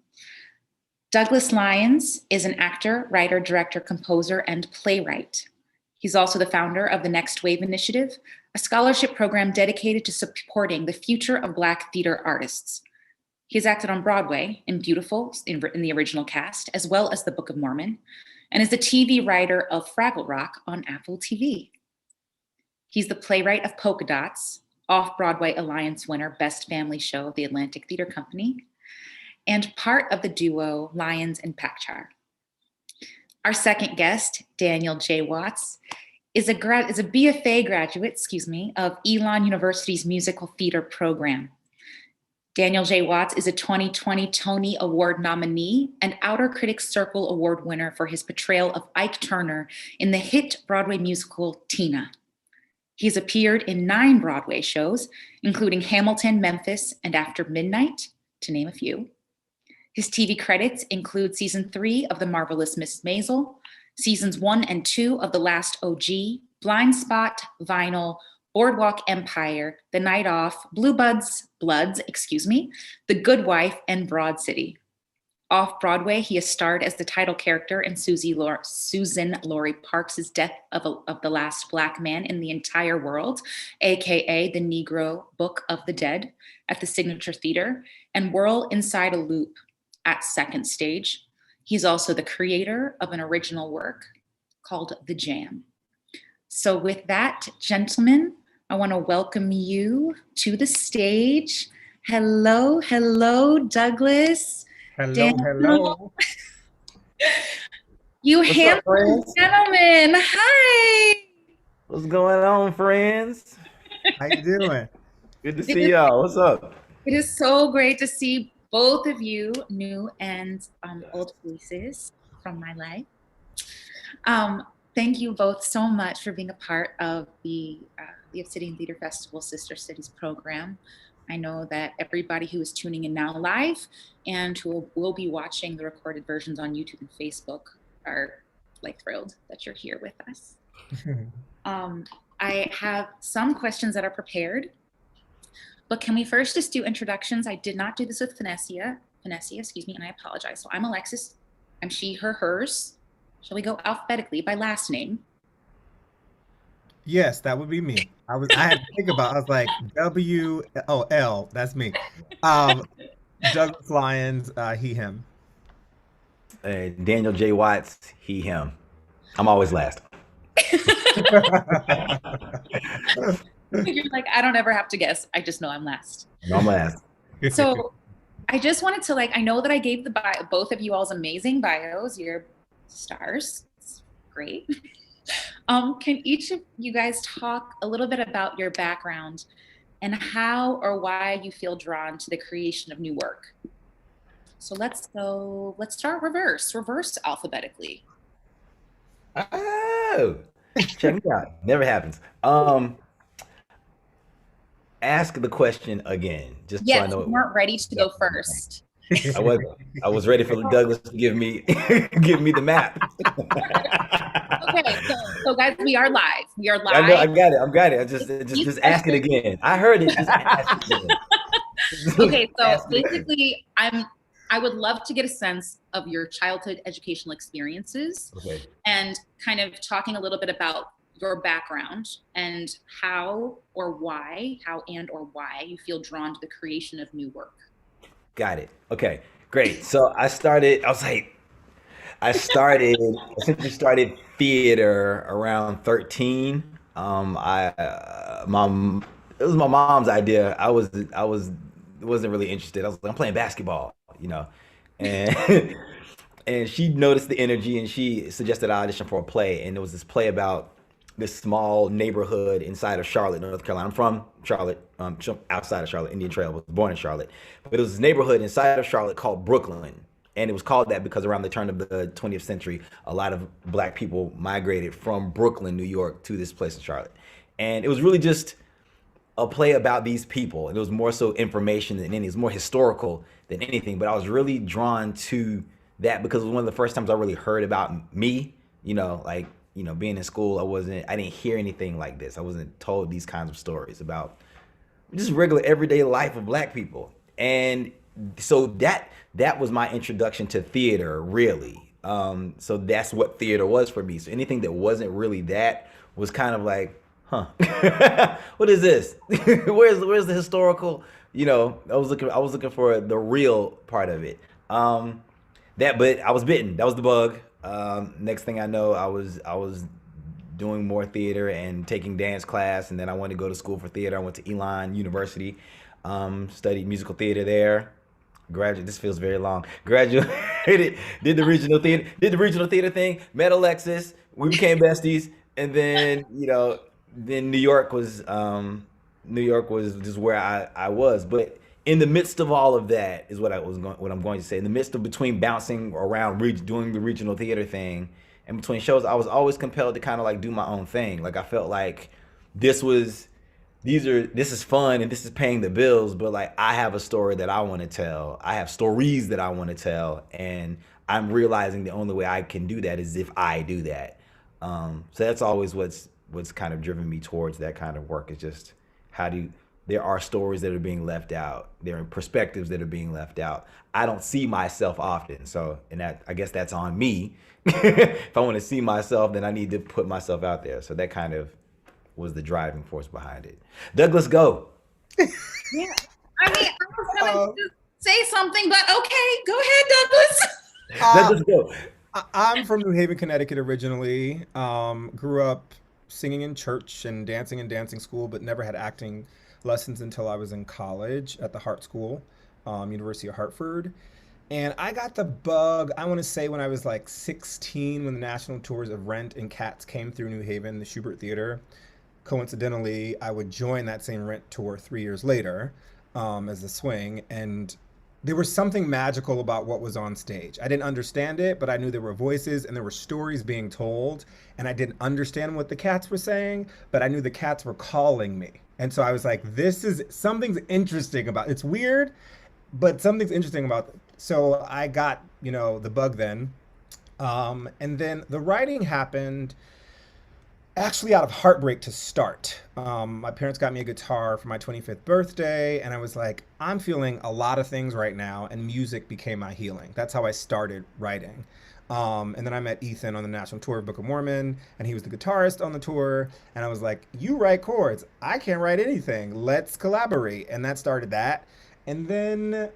Douglas Lyons is an actor, writer, director, composer, and playwright. He's also the founder of the Next Wave Initiative, a scholarship program dedicated to supporting the future of Black theater artists. He has acted on Broadway in Beautiful, in the original cast, as well as The Book of Mormon, and is the TV writer of Fraggle Rock on Apple TV. He's the playwright of Polka Dots, Off-Broadway Alliance winner, Best Family Show of the Atlantic Theater Company, and part of the duo Lyons and Pakchar. Our second guest, Daniel J. Watts, is a BFA graduate, of Elon University's musical theater program. Daniel J. Watts is a 2020 Tony Award nominee and Outer Critics Circle Award winner for his portrayal of Ike Turner in the hit Broadway musical Tina. He's appeared in 9 Broadway shows, including Hamilton, Memphis, and After Midnight, to name a few. His TV credits include season 3 of The Marvelous Mrs. Maisel, seasons 1 and 2 of The Last OG, Blind Spot, Vinyl, Boardwalk Empire, The Night Off, Bloods, The Good Wife, and Broad City. Off-Broadway, he has starred as the title character in Susan Laurie Parks' Death of the Last Black Man in the Entire World, aka The Negro Book of the Dead, at the Signature Theater, and Whirl Inside a Loop at Second Stage. He's also the creator of an original work called The Jam. So with that, gentlemen, I want to welcome you to the stage. Hello, Douglas. Hello, Daniel. hello. You What's up, handsome friends? gentlemen. Hi. What's going on, friends? How you doing? Good to see y'all. What's up? It is so great to see both of you, new and old faces from my life. Thank you both so much for being a part of the Obsidian Theater Festival Sister Cities program. I know that everybody who is tuning in now live and who will be watching the recorded versions on YouTube and Facebook are like thrilled that you're here with us. I have some questions that are prepared, but can we first just do introductions? I did not do this with Vanessa, and I apologize. So I'm Alexis, I'm she, her, hers. Shall we go alphabetically by last name? Yes, that would be me. I had to think about it. I was like, L, that's me. Douglas Lyons, he, him. Daniel J. Watts, he, him. I'm always last. You're like, I don't ever have to guess. I just know I'm last. No, I'm last. So I just wanted to I know that I gave both of you all's amazing bios. You're stars. It's great. Can each of you guys talk a little bit about your background and how or why you feel drawn to the creation of new work? So let's start reverse alphabetically. Oh, check it out. Never happens. Ask the question again, just so I Yes, know. you weren't ready to go first. I wasn't. I was ready for Douglas to give me the map. Okay, so guys, we are live. We are live. I know, I got it. Just ask it again. I heard it. Just ask it again. Okay, so Ask it again. basically, I would love to get a sense of your childhood educational experiences Okay. and kind of talking a little bit about your background and how or why you feel drawn to the creation of new work. Got it. Okay, great. So I essentially started theater around 13. It was my mom's idea. I wasn't really interested. I was like, I'm playing basketball, and and she noticed the energy and she suggested I audition for a play. And it was this play about this small neighborhood inside of Charlotte, North Carolina. I'm from Charlotte, outside of Charlotte, Indian Trail. I was born in Charlotte, but it was this neighborhood inside of Charlotte called Brooklyn, and it was called that because around the turn of the 20th century, a lot of Black people migrated from Brooklyn, New York, to this place in Charlotte, and it was really just a play about these people. And it was more so information than anything. It was more historical than anything. But I was really drawn to that because it was one of the first times I really heard about me. Like, being in school, I didn't hear anything like this. I wasn't told these kinds of stories about just regular everyday life of Black people. And so that was my introduction to theater, really. So that's what theater was for me. So anything that wasn't really that was kind of like, huh? What is this? Where's the historical? I was looking for the real part of it. But I was bitten. That was the bug. Next thing I know, I was doing more theater and taking dance class, and then I wanted to go to school for theater. I went to Lyons University, studied musical theater there. Graduated. This feels very long. Graduated. Did the regional theater thing. Met Alexis. We became besties, and then then New York was just where I was. But in the midst of all of that is what I'm going to say. In the midst of between bouncing around, doing the regional theater thing, and between shows, I was always compelled to kind of like do my own thing. Like I felt like this is fun and this is paying the bills, but like I have a story that I want to tell. I have stories that I want to tell, and I'm realizing the only way I can do that is if I do that. So that's always what's kind of driven me towards that kind of work. Is just there are stories that are being left out. There are perspectives that are being left out. I don't see myself often. So, and that, I guess that's on me. If I want to see myself, then I need to put myself out there. So that kind of was the driving force behind it. Douglas, go. Yeah. I mean, I was going to say something, but okay, go ahead, Douglas. Douglas, go. I'm from New Haven, Connecticut originally. Grew up singing in church and dancing in dancing school, but never had acting lessons until I was in college at the Hart School, University of Hartford. And I got the bug, I want to say when I was like 16, when the national tours of Rent and Cats came through New Haven, the Schubert Theater. Coincidentally, I would join that same Rent tour 3 years later as a swing. And there was something magical about what was on stage. I didn't understand it, but I knew there were voices and there were stories being told. And I didn't understand what the cats were saying, but I knew the cats were calling me. And so I was like, something's interesting about it. It's weird, but something's interesting about it. So I got, the bug then. And then the writing happened actually out of heartbreak to start. My parents got me a guitar for my 25th birthday, and I was like, I'm feeling a lot of things right now, and music became my healing. That's how I started writing. And then I met Ethan on the national tour of Book of Mormon, and he was the guitarist on the tour. And I was like, you write chords. I can't write anything. Let's collaborate. And that started that. And then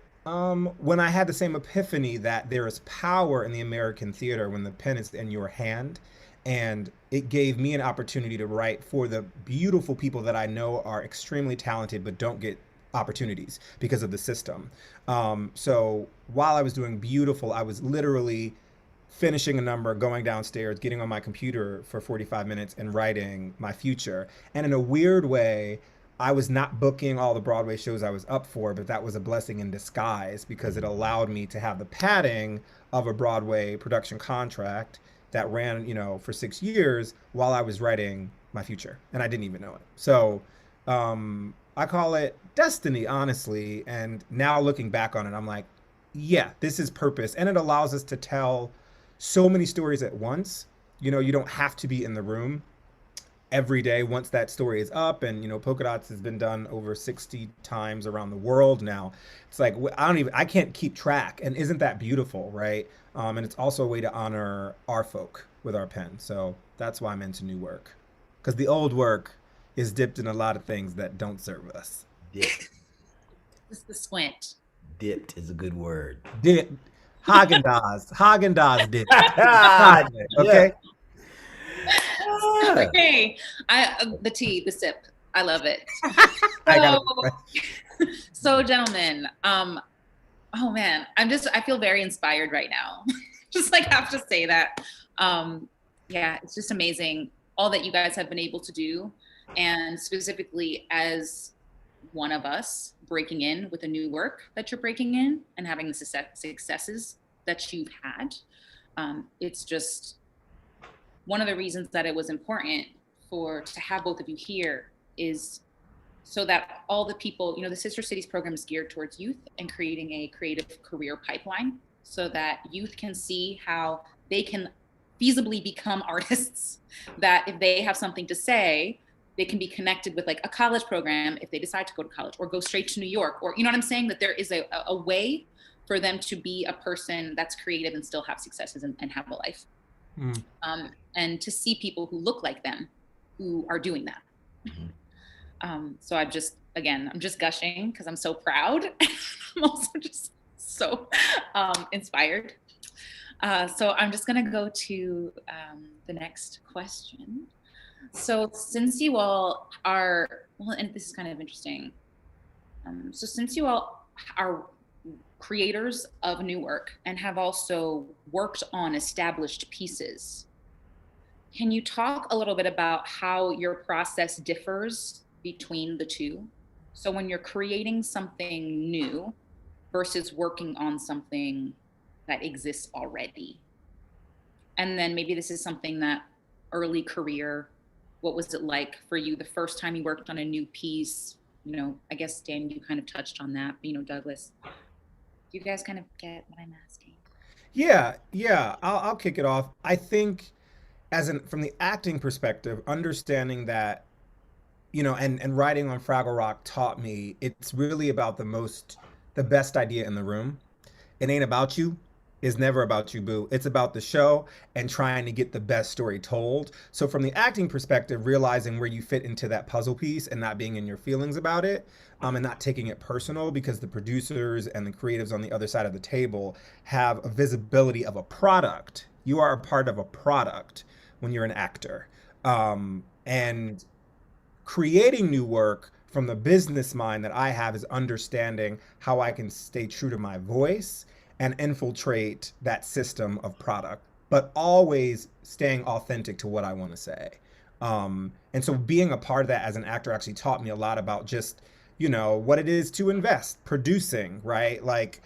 when I had the same epiphany that there is power in the American theater when the pen is in your hand, and it gave me an opportunity to write for the beautiful people that I know are extremely talented but don't get opportunities because of the system. So while I was doing beautiful, I was literally finishing a number, going downstairs, getting on my computer for 45 minutes and writing my future. And in a weird way, I was not booking all the Broadway shows I was up for, but that was a blessing in disguise because it allowed me to have the padding of a Broadway production contract that ran, for 6 years while I was writing my future. And I didn't even know it. So I call it destiny, honestly. And now looking back on it, I'm like, yeah, this is purpose. And it allows us to tell so many stories at once. You don't have to be in the room every day once that story is up. And Polka Dots has been done over 60 times around the world now. It's like I can't keep track. And isn't that beautiful, right? And it's also a way to honor our folk with our pen. So that's why I'm into new work, because the old work is dipped in a lot of things that don't serve us. Dipped. Just the squint. Dipped is a good word. Dip. Haagen-Dazs dip. Okay. Okay. The tea, the sip. I love it. So gentlemen, oh man, I feel very inspired right now. Just like have to say that. Yeah, it's just amazing. all that you guys have been able to do, and specifically as one of us breaking in with a new work that you're breaking in and having the successes that you've had. It's just one of the reasons that it was important to have both of you here is so that all the people, the Sister Cities program is geared towards youth and creating a creative career pipeline so that youth can see how they can feasibly become artists, that if they have something to say, they can be connected with like a college program if they decide to go to college, or go straight to New York, or, you know what I'm saying? That there is a way for them to be a person that's creative and still have successes and have a life. And to see people who look like them, who are doing that. So I'm just gushing because I'm so proud. I'm also just so inspired. So I'm just gonna go to the next question. So since you all are, well, and this is kind of interesting. So since you all are creators of new work and have also worked on established pieces, can you talk a little bit about how your process differs between the two? So when you're creating something new versus working on something that exists already. And then maybe this is something that early career, what was it like for you the first time you worked on a new piece? I guess, Dan, you kind of touched on that, Douglas, do you guys kind of get what I'm asking? Yeah. I'll kick it off. I think from the acting perspective, understanding that, and writing on Fraggle Rock taught me it's really about the best idea in the room. It ain't about you. It's never about you, boo. It's about the show and trying to get the best story told. So from the acting perspective, realizing where you fit into that puzzle piece and not being in your feelings about it, and not taking it personal, because the producers and the creatives on the other side of the table have a visibility of a product. You are a part of a product when you're an actor. And creating new work from the business mind that I have is understanding how I can stay true to my voice and infiltrate that system of product, but always staying authentic to what I want to say. And so being a part of that as an actor actually taught me a lot about just, what it is to invest, producing, right? Like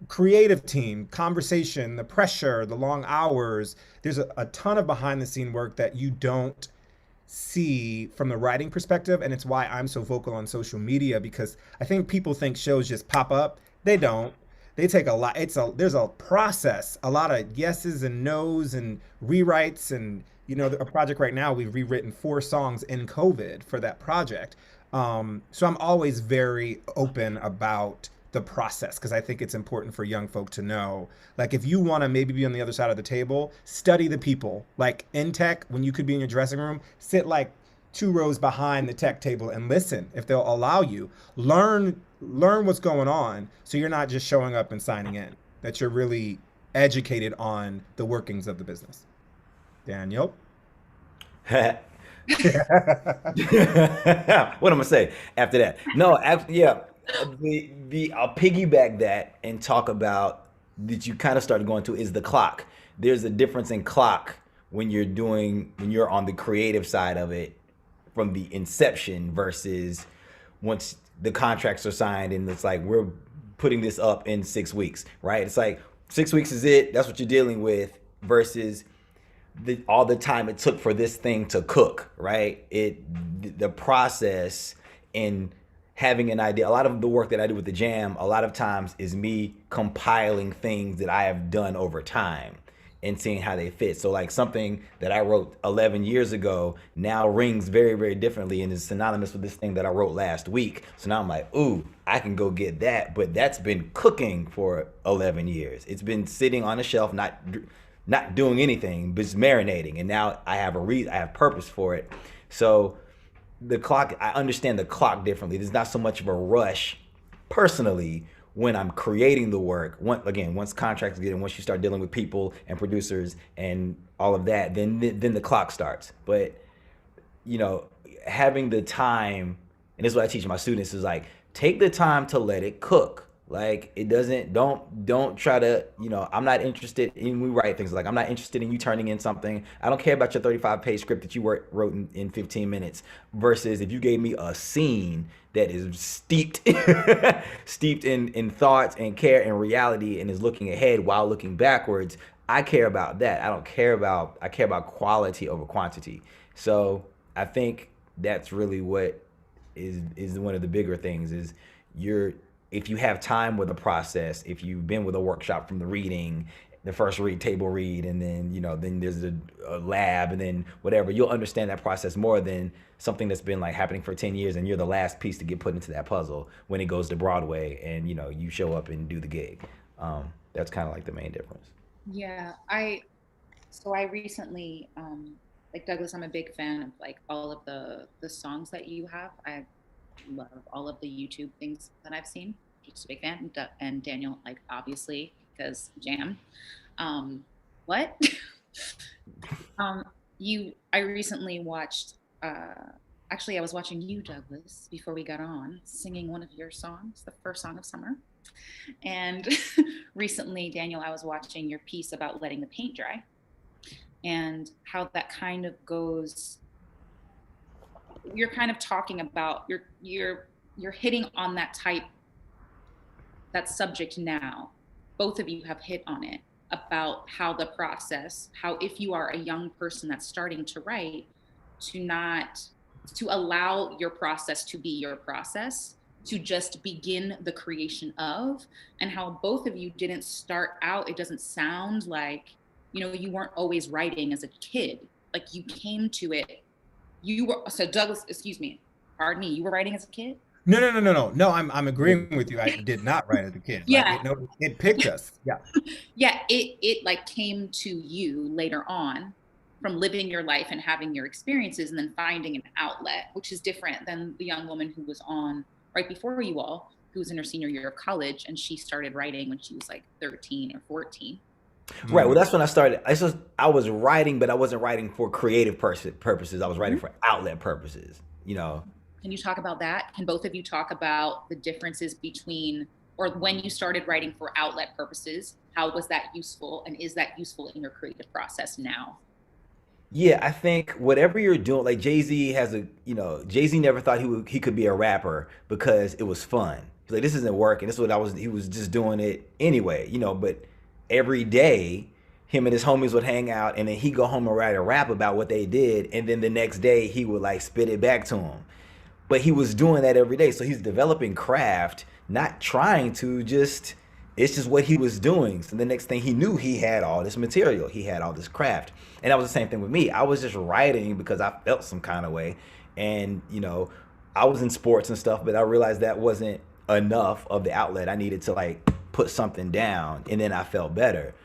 creative team, conversation, the pressure, the long hours. There's a ton of behind the scene work that you don't see from the writing perspective. And it's why I'm so vocal on social media, because I think people think shows just pop up. They don't. They take a lot. There's a process, a lot of yeses and nos and rewrites. And, a project right now, we've rewritten 4 songs in COVID for that project. So I'm always very open about the process, because I think it's important for young folk to know, like, if you want to maybe be on the other side of the table, study the people. Like in tech, when you could be in your dressing room, sit like 2 rows behind the tech table and listen if they'll allow you. Learn what's going on, so you're not just showing up and signing in, that you're really educated on the workings of the business. Daniel? What am I gonna say after that? No, I'll piggyback that and talk about that you kind of started going to is the clock. There's a difference in clock when you're on the creative side of it from the inception versus once the contracts are signed and it's like, we're putting this up in 6 weeks, right? It's like 6 weeks is it, that's what you're dealing with, versus all the time it took for this thing to cook, right? The process in having an idea. A lot of the work that I do with the Jam, a lot of times is me compiling things that I have done over time and seeing how they fit. So like something that I wrote 11 years ago now rings very, very differently and is synonymous with this thing that I wrote last week. So now I'm like, ooh, I can go get that. But that's been cooking for 11 years. It's been sitting on a shelf, not doing anything, but just marinating. And now I have I have purpose for it. So the clock, I understand the clock differently. There's not so much of a rush personally when I'm creating the work. Once contracts get in, once you start dealing with people and producers and all of that, then the clock starts. But having the time, and this is what I teach my students, is like, take the time to let it cook. Like it doesn't don't try to, I'm not interested in, we write things like, I'm not interested in you turning in something. I don't care about your 35-page script that you wrote in 15 minutes versus if you gave me a scene that is steeped steeped in thoughts and care and reality and is looking ahead while looking backwards. I care about that. I care about quality over quantity. So I think that's really what is one of the bigger things is you're if you have time with a process, if you've been with a workshop from the reading, the first read, table read, and then then there's a lab, and then whatever, you'll understand that process more than something that's been like happening for 10 years, and you're the last piece to get put into that puzzle when it goes to Broadway, and you show up and do the gig. That's kind of like the main difference. Yeah, so I recently, like Douglas, I'm a big fan of like all of the songs that you have. I love all of the YouTube things that I've seen. Just a big fan. And Daniel, like obviously, because Jam. What? I recently watched, actually I was watching you, Douglas, before we got on, singing one of your songs, the first song of summer. And recently, Daniel, I was watching your piece about letting the paint dry and how that kind of goes. You're kind of talking about you're hitting on that subject now. Both of you have hit on it about how the process, how if you are a young person that's starting to write, to allow your process to be your process, to just begin the creation of, and how both of you didn't start out, it doesn't sound like, you weren't always writing as a kid. Like you came to it. So Douglas, excuse me, pardon me, you were writing as a kid? No, I'm agreeing with you. I did not write as a kid. Yeah. Like, it picked us. Yeah. Yeah, it like came to you later on from living your life and having your experiences and then finding an outlet, which is different than the young woman who was on right before you all, who was in her senior year of college, and she started writing when she was like 13 or 14. Right. Well, that's when I started. I was writing, but I wasn't writing for creative purposes. I was writing for outlet purposes. Can you talk about that? Can both of you talk about the differences between, or when you started writing for outlet purposes, how was that useful, and is that useful in your creative process now? Yeah, I think whatever you're doing, like Jay-Z Jay-Z never thought he could be a rapper because it was fun. He's like, this isn't working. This is what he was just doing it anyway, but every day him and his homies would hang out, and then he'd go home and write a rap about what they did, and then the next day he would like spit it back to him. But he was doing that every day. So he's developing craft, not trying to it's just what he was doing. So the next thing he knew, he had all this material. He had all this craft. And that was the same thing with me. I was just writing because I felt some kind of way. And, I was in sports and stuff, but I realized that wasn't enough of the outlet. I needed to like put something down, and then I felt better.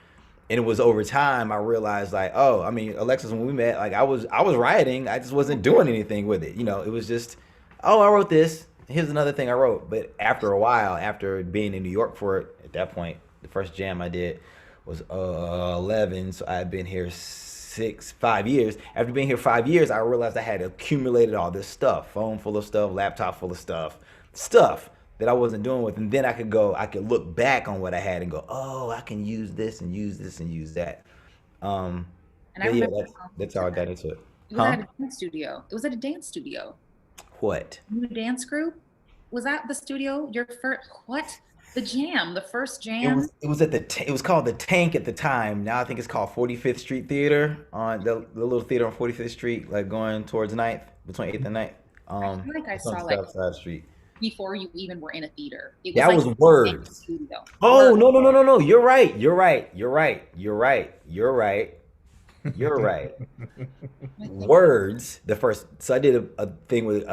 And it was over time I realized like, Alexis, when we met, like I was writing, I just wasn't doing anything with it. It was just, I wrote this. Here's another thing I wrote. But after a while, after being in New York for it, at that point, the first jam I did was 11. So I had been here 5 years. After being here 5 years, I realized I had accumulated all this stuff, phone full of stuff, laptop full of stuff that I wasn't doing with. And then I could look back on what I had and go, oh, I can use this and use this and use that. And I remember that's how I got into it. It was at a dance studio. It was at a dance studio. What? New dance group? Was that the studio? Your first? What? The jam? The first jam? It was it was called the Tank at the time. Now I think it's called 45th Street Theater, on the little theater on 45th Street, like going towards 9th, between 8th and 9th. I feel like I saw on like South Side Street. Before you even were in a theater. It That was was Words. Oh, no. You're right. Words, the first. So I did a thing with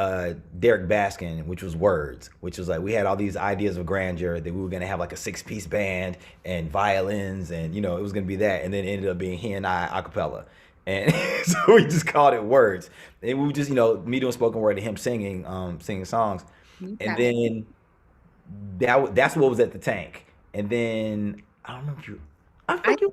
Derek Baskin, which was Words, which was like we had all these ideas of grandeur that we were gonna have like a 6-piece band and violins, and it was gonna be that, and then it ended up being he and I a cappella, and so we just called it Words, and we would just me doing spoken word and him singing songs, and then that's what was at the Tank, and then I don't know if you. I feel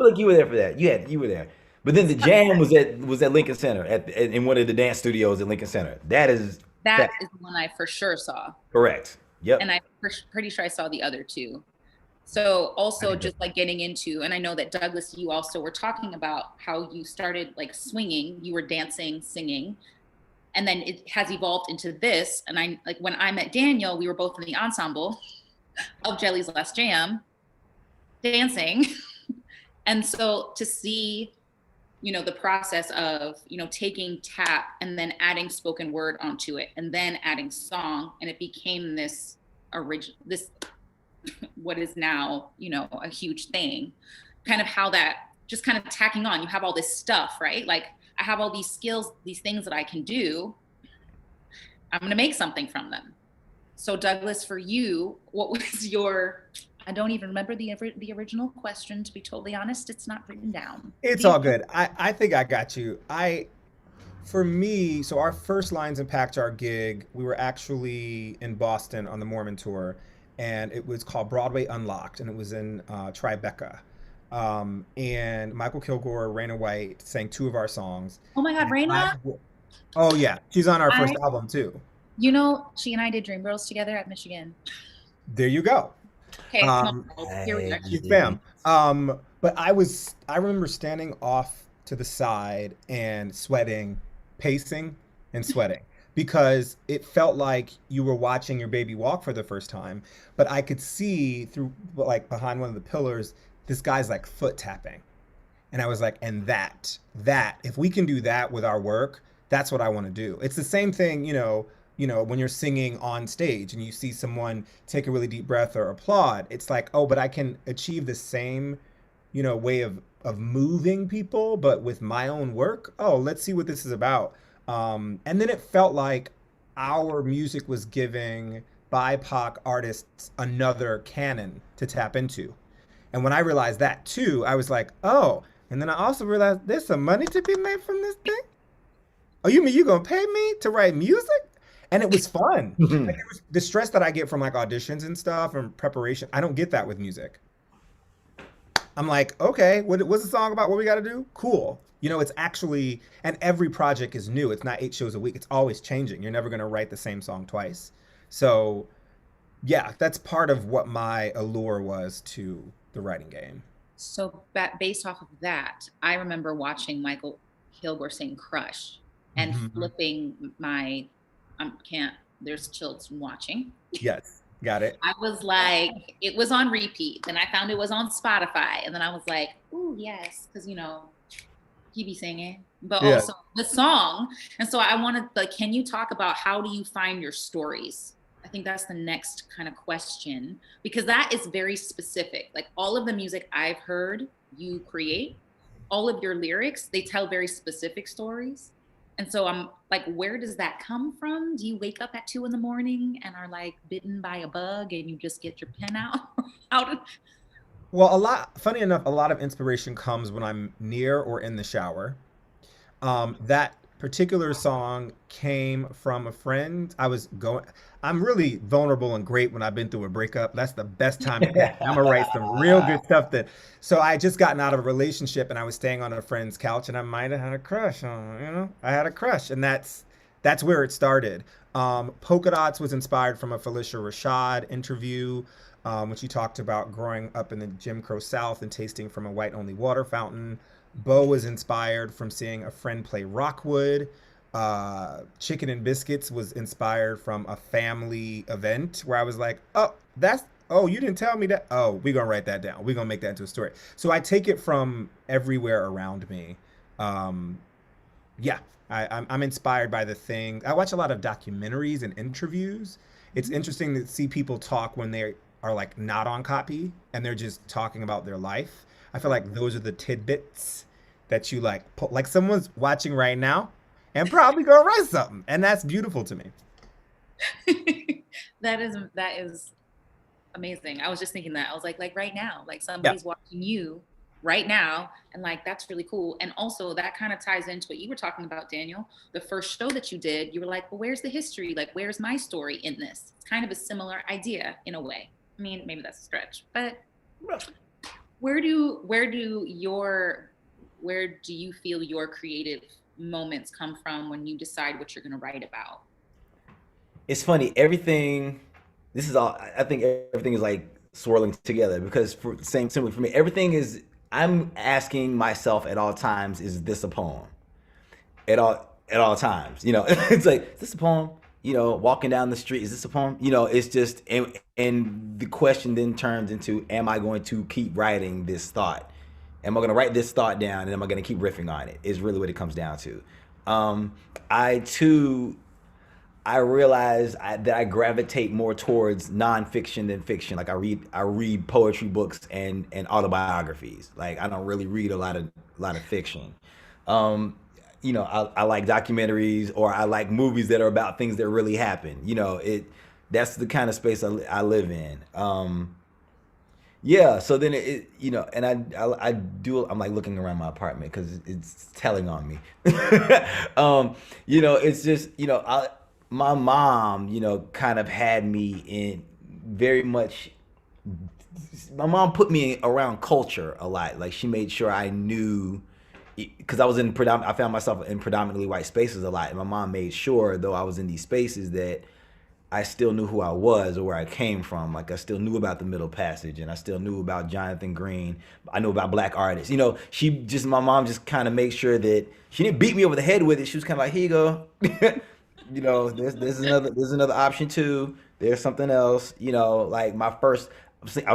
like you were there for that. You were there. But then the jam was at Lincoln Center in one of the dance studios at Lincoln Center. That is the one I for sure saw. Correct. Yep. And I'm pretty sure I saw the other two. So also did. just like getting into, and I know that Douglas, you also were talking about how you started like swinging, you were dancing, singing, and then it has evolved into this. And I like when I met Daniel, we were both in the ensemble of Jelly's Last Jam, dancing. And so to see, you know, the process of, you know, taking tap and then adding spoken word onto it and then adding song, and it became this this what is now, you know, a huge thing, kind of how that just kind of tacking on, you have all this stuff, right? Like I have all these skills, these things that I can do, I'm going to make something from them. So Douglas, for you, what was your, I don't even remember the original question, to be totally honest. It's not written down. It's all good. I think I got you. For me, so our first Lions and Packed Our gig, we were actually in Boston on the Mormon tour, and it was called Broadway Unlocked, and it was in Tribeca. And Michael Kilgore, Raina White sang two of our songs. Oh my God, Raina? Oh yeah, she's on our first album too. You know, she and I did Dreamgirls together at Michigan. There you go. Okay, here we are. She's fam. But I remember standing off to the side and sweating, pacing and sweating, because it felt like you were watching your baby walk for the first time. But I could see through, like, behind one of the pillars, this guy's like foot tapping. And I was like, and that, if we can do that with our work, that's what I want to do. It's the same thing, when you're singing on stage and you see someone take a really deep breath or applaud, it's like, oh, but I can achieve the same, way of moving people, but with my own work. Oh, let's see what this is about. And then it felt like our music was giving BIPOC artists another canon to tap into. And when I realized that too, I was like, oh, and then I also realized there's some money to be made from this thing. Oh, you mean you're gonna pay me to write music? And it was fun. Like, it was the stress that I get from like auditions and stuff and preparation, I don't get that with music. I'm like, okay, what's the song about? What we got to do? Cool. It's actually, and every project is new. It's not 8 shows a week. It's always changing. You're never going to write the same song twice. So yeah, that's part of what my allure was to the writing game. So based off of that, I remember watching Michael Kilgore sing Crush and flipping my, there's children watching. Yes, got it. I was like, it was on repeat. Then I found it was on Spotify. And then I was like, ooh, yes. Because, he be singing, but also the song. And so I wanted, like, can you talk about how do you find your stories? I think that's the next kind of question, because that is very specific. Like all of the music I've heard you create, all of your lyrics, they tell very specific stories. And so I'm like, where does that come from? Do you wake up at 2 a.m. and are like bitten by a bug and you just get your pen out? Well, funny enough, a lot of inspiration comes when I'm near or in the shower. That particular song came from a friend. I'm really vulnerable and great when I've been through a breakup. That's the best time to get. I'm gonna write some real good stuff. So I just gotten out of a relationship and I was staying on a friend's couch and I might have had a crush on, I had a crush, and that's where it started. Polka Dots was inspired from a Felicia Rashad interview, when she talked about growing up in the Jim Crow South and tasting from a white-only water fountain. Bo was inspired from seeing a friend play Rockwood. Chicken and Biscuits was inspired from a family event where I was like, you didn't tell me that. Oh, we're going to write that down. We're going to make that into a story. So I take it from everywhere around me. I'm inspired by the thing. I watch a lot of documentaries and interviews. It's interesting to see people talk when they are like not on copy and they're just talking about their life. I feel like those are the tidbits that you like someone's watching right now and probably gonna write something, and that's beautiful to me. That is amazing. I was just thinking that. I was like right now, like somebody's watching you right now, and like that's really cool. And also that kind of ties into what you were talking about, Daniel. The first show that you did, you were like, well, where's the history? Like, where's my story in this? It's kind of a similar idea in a way. I mean, maybe that's a stretch, but where do you feel your creative moments come from when you decide what you're going to write about? It's funny. Everything this is all. I think everything is like swirling together because for same simply for me, everything is. I'm asking myself at all times, is this a poem? At all times, it's like, is this a poem? Walking down the street, is this a poem? It's just, and the question then turns into, am I going to keep writing this thought? Am I going to write this thought down and am I going to keep riffing on it? Is really what it comes down to. I too I realize that I gravitate more towards nonfiction than fiction. Like I read poetry books and autobiographies. Like I don't really read a lot of fiction. Um, I like documentaries or I like movies that are about things that really happen. That's the kind of space I live in. Yeah. So then and I do. I'm like looking around my apartment because it's telling on me. It's just my mom, kind of had me in very much. My mom put me around culture a lot. Like she made sure I knew because I was I found myself in predominantly white spaces a lot, and my mom made sure, though I was in these spaces, that I still knew who I was or where I came from. Like I still knew about the Middle Passage, and I still knew about Jonathan Green. I knew about Black artists. My mom just kind of made sure that she didn't beat me over the head with it. She was kind of like, here you go. There's another option too. There's something else. Like I was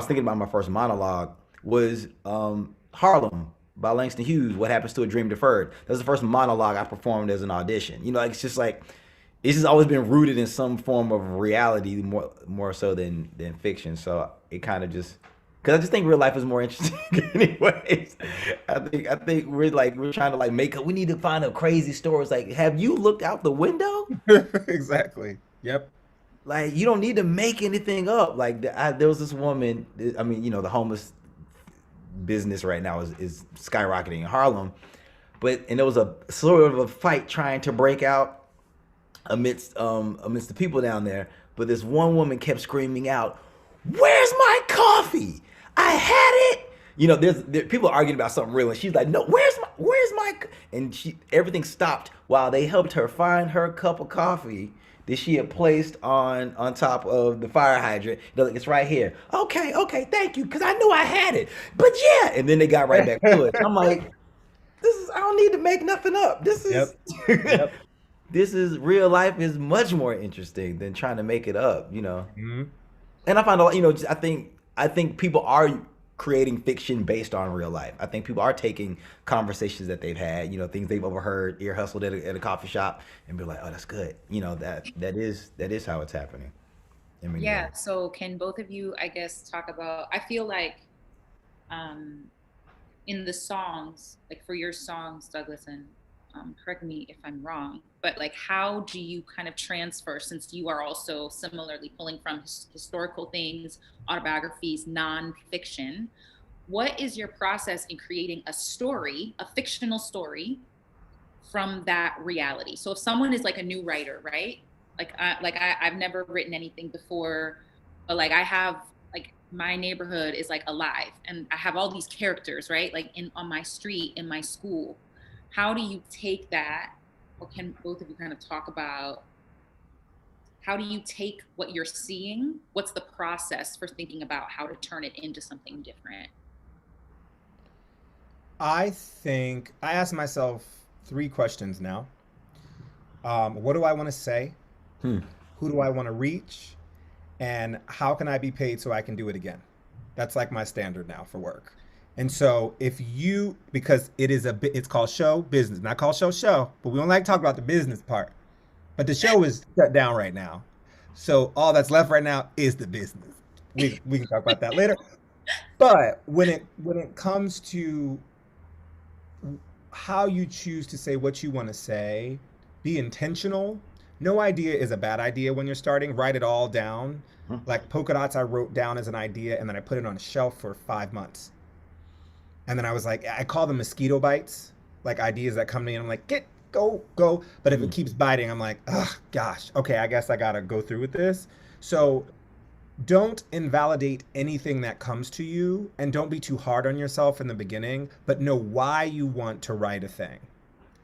thinking about my first monologue was Harlem by Langston Hughes. What happens to a dream deferred? That was the first monologue I performed as an audition. It's just like it's just always been rooted in some form of reality more so than fiction. So it kind of just because I just think real life is more interesting anyways. I think we're trying to like make up. We need to find a crazy story. It's like, have you looked out the window? Exactly. Yep. Like you don't need to make anything up. Like there was this woman. I mean, the homeless business right now is skyrocketing in Harlem, and there was a sort of a fight trying to break out amidst the people down there. But this one woman kept screaming out, "Where's my coffee? I had it." There's people arguing about something real, and she's like, "No, where's my?" And everything stopped while they helped her find her cup of coffee that she had placed on top of the fire hydrant. They're like, "It's right here." Okay, thank you, because I knew I had it. But yeah, and then they got right back to it. I'm like, I don't need to make nothing up. This is Yep. Yep. this is real life is much more interesting than trying to make it up. Mhm. And I find a lot, I think people are creating fiction based on real life. I think people are taking conversations that they've had, things they've overheard, ear hustled at a coffee shop, and be like, "Oh, that's good." That is how it's happening in many Yeah. ways. So can both of you, I guess, talk about, I feel like um, in the songs, like for your songs, Douglas, and correct me if I'm wrong, but like how do you kind of transfer, since you are also similarly pulling from historical things, autobiographies, nonfiction? What is your process in creating a story, a fictional story, from that reality? So if someone is like a new writer, right? I've never written anything before, but like I have, like my neighborhood is like alive and I have all these characters, right? Like on my street, in my school. How do you take that, or can both of you kind of talk about how do you take what you're seeing? What's the process for thinking about how to turn it into something different? I think I ask myself three questions now. What do I want to say? Hmm. Who do I want to reach? And how can I be paid so I can do it again? That's like my standard now for work. And so because it's called show business, not called show, but we don't like to talk about the business part. But the show is shut down right now. So all that's left right now is the business. We can talk about that later. But when it comes to how you choose to say what you want to say, be intentional. No idea is a bad idea when you're starting. Write it all down. Like polka dots, I wrote down as an idea and then I put it on a shelf for 5 months. And then I was like, I call them mosquito bites, like ideas that come to me and I'm like, go. But if it keeps biting, I'm like, oh gosh, okay, I guess I gotta go through with this. So don't invalidate anything that comes to you and don't be too hard on yourself in the beginning, but know why you want to write a thing.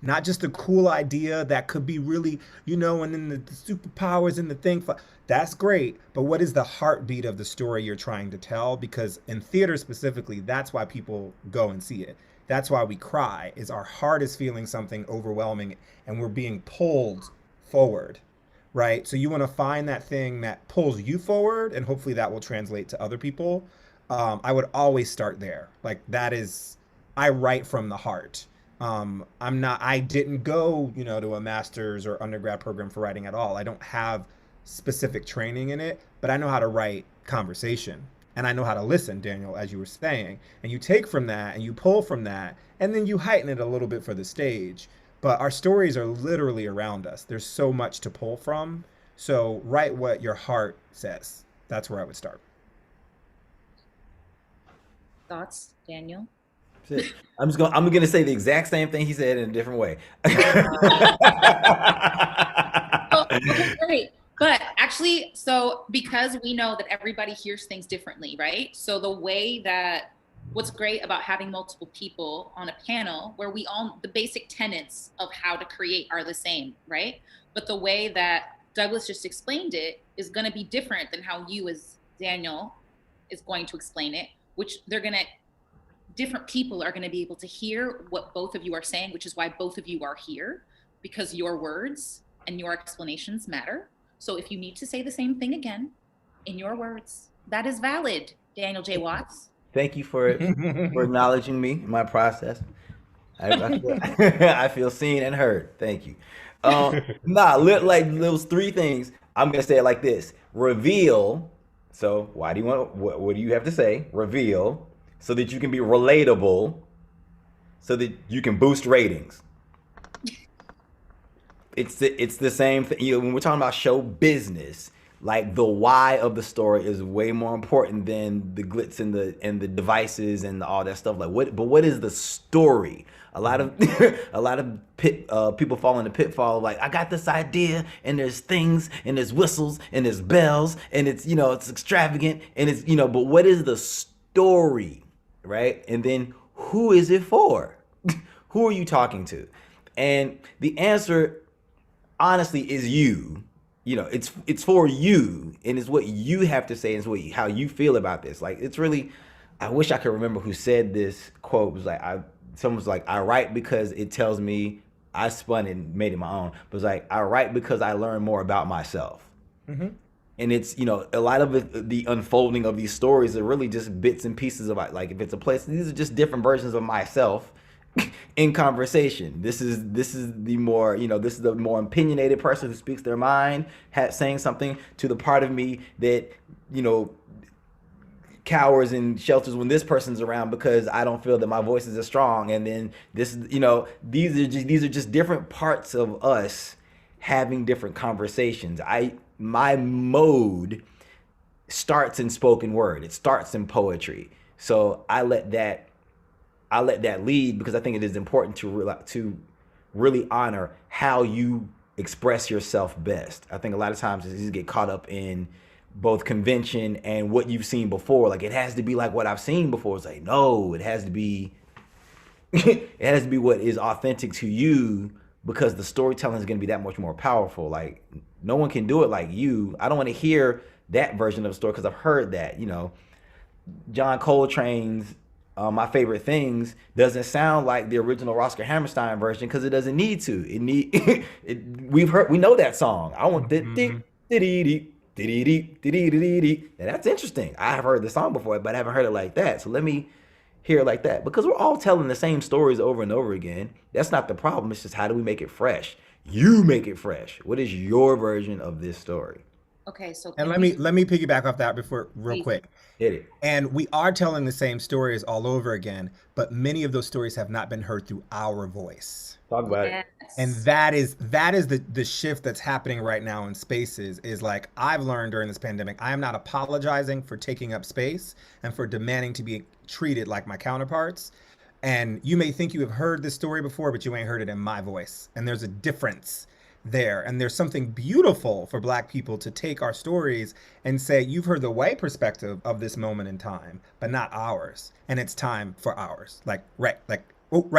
not just a cool idea that could be really, and then the superpowers and the thing. That's great, but what is the heartbeat of the story you're trying to tell? Because in theater specifically, that's why people go and see it. That's why we cry, is our heart is feeling something overwhelming and we're being pulled forward, right? So you want to find that thing that pulls you forward, and hopefully that will translate to other people. I would always start there. Like that is, I write from the heart. I didn't go, to a master's or undergrad program for writing at all. I don't have specific training in it, but I know how to write conversation and I know how to listen, Daniel, as you were saying. And you take from that and you pull from that, and then you heighten it a little bit for the stage. But our stories are literally around us. There's so much to pull from. So write what your heart says. That's where I would start. Thoughts, Daniel? I'm gonna say the exact same thing he said in a different way. Oh, okay, great. But actually, so because we know that everybody hears things differently, right? So the way that what's great about having multiple people on a panel where the basic tenets of how to create are the same, right? But the way that Douglas just explained it is going to be different than how you as Daniel is going to explain it, which different people are going to be able to hear what both of you are saying, which is why both of you are here, because your words and your explanations matter. So if you need to say the same thing again in your words, that is valid, Daniel J. Watts. Thank you for acknowledging me in my process. I feel seen and heard. Thank you. Like those three things, I'm gonna say it like this: reveal. So what do you have to say? Reveal, so that you can be relatable, so that you can boost ratings. It's the same thing. When we're talking about show business, like the why of the story is way more important than the glitz and the devices and all that stuff. Like what is the story? A lot of people fall in the pitfall of like, I got this idea and there's things and there's whistles and there's bells and it's it's extravagant and it's but what is the story, right? And then who is it for? Who are you talking to? And the answer honestly is you. It's for you, and it's what you have to say, and it's how you feel about this. Like, it's really, I wish I could remember who said this quote. It was like, someone was like, I write because it tells me, I spun it and made it my own, but it's like, I write because I learn more about myself. Mm-hmm. And it's, a lot of it, the unfolding of these stories are really just bits and pieces of, like, if it's a place, these are just different versions of myself in conversation. This is the more, this is the more opinionated person who speaks their mind, saying something to the part of me that, cowers and shelters when this person's around because I don't feel that my voice is as strong. And then this, these are just different parts of us having different conversations. My mode starts in spoken word. It starts in poetry. So I let that lead because I think it is important to really honor how you express yourself best. I think a lot of times you get caught up in both convention and what you've seen before. Like, it has to be like what I've seen before. It's like, no, it has to be what is authentic to you, because the storytelling is going to be that much more powerful. Like, no one can do it like you. I don't want to hear that version of the story because I've heard that, John Coltrane's My Favorite Things doesn't sound like the original Oscar Hammerstein version because it doesn't need to. We know that song. I want and that's interesting. I have heard the song before, but I haven't heard it like that. So let me hear it like that, because we're all telling the same stories over and over again. That's not the problem. It's just, how do we make it fresh? You make it fresh. What is your version of this story? Okay, so and let me piggyback off that real quick. Hit it. And we are telling the same stories all over again, but many of those stories have not been heard through our voice. Talk about it. And that is the shift that's happening right now in spaces. Is like, I've learned during this pandemic, I am not apologizing for taking up space and for demanding to be treated like my counterparts. And you may think you have heard this story before, but you ain't heard it in my voice. And there's a difference there. And there's something beautiful for Black people to take our stories and say, you've heard the white perspective of this moment in time, but not ours. And it's time for ours. Like, right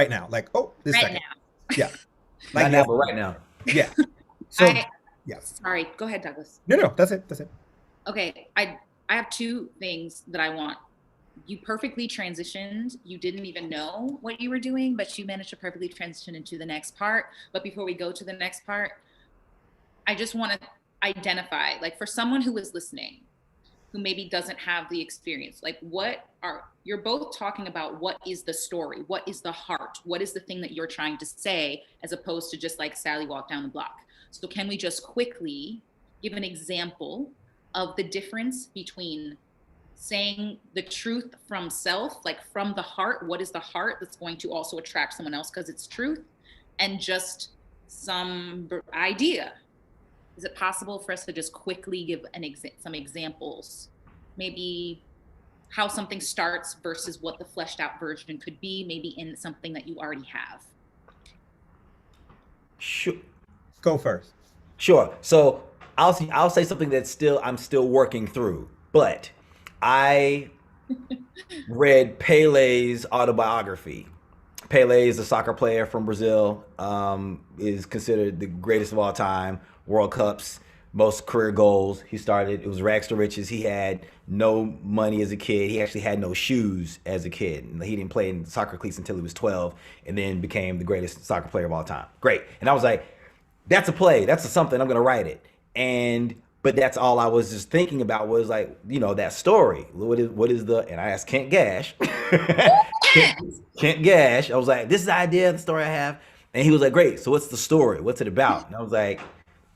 now. Like, oh, this right second. Now. Yeah. Like Not now, but right now. yeah. So I yeah. sorry, go ahead, Douglas. No, that's it. That's it. Okay, I have two things that I want. You perfectly transitioned. You didn't even know what you were doing, but you managed to perfectly transition into the next part. But before we go to the next part, I just want to identify, like, for someone who is listening, who maybe doesn't have the experience, like, you're both talking about what is the story, what is the heart, what is the thing that you're trying to say, as opposed to just like Sally walked down the block. So can we just quickly give an example of the difference between saying the truth from self, like from the heart, what is the heart that's going to also attract someone else because it's truth, and just some idea? Is it possible for us to just quickly give some examples? Maybe how something starts versus what the fleshed out version could be, maybe in something that you already have. Sure. Go first. Sure. So I'll say something that's I'm still working through, but I read Pele's autobiography. Pele is a soccer player from Brazil, is considered the greatest of all time, World Cups, most career goals. It was rags to riches. He had no money as a kid. He actually had no shoes as a kid. He didn't play in soccer cleats until he was 12 and then became the greatest soccer player of all time. Great. And I was like, that's a play. That's something. I'm going to write it. But that's all I was just thinking about was like, that story. What is and I asked Kent Gash. Kent Gash. I was like, this is the idea, the story I have. And he was like, great. So what's the story? What's it about? And I was like,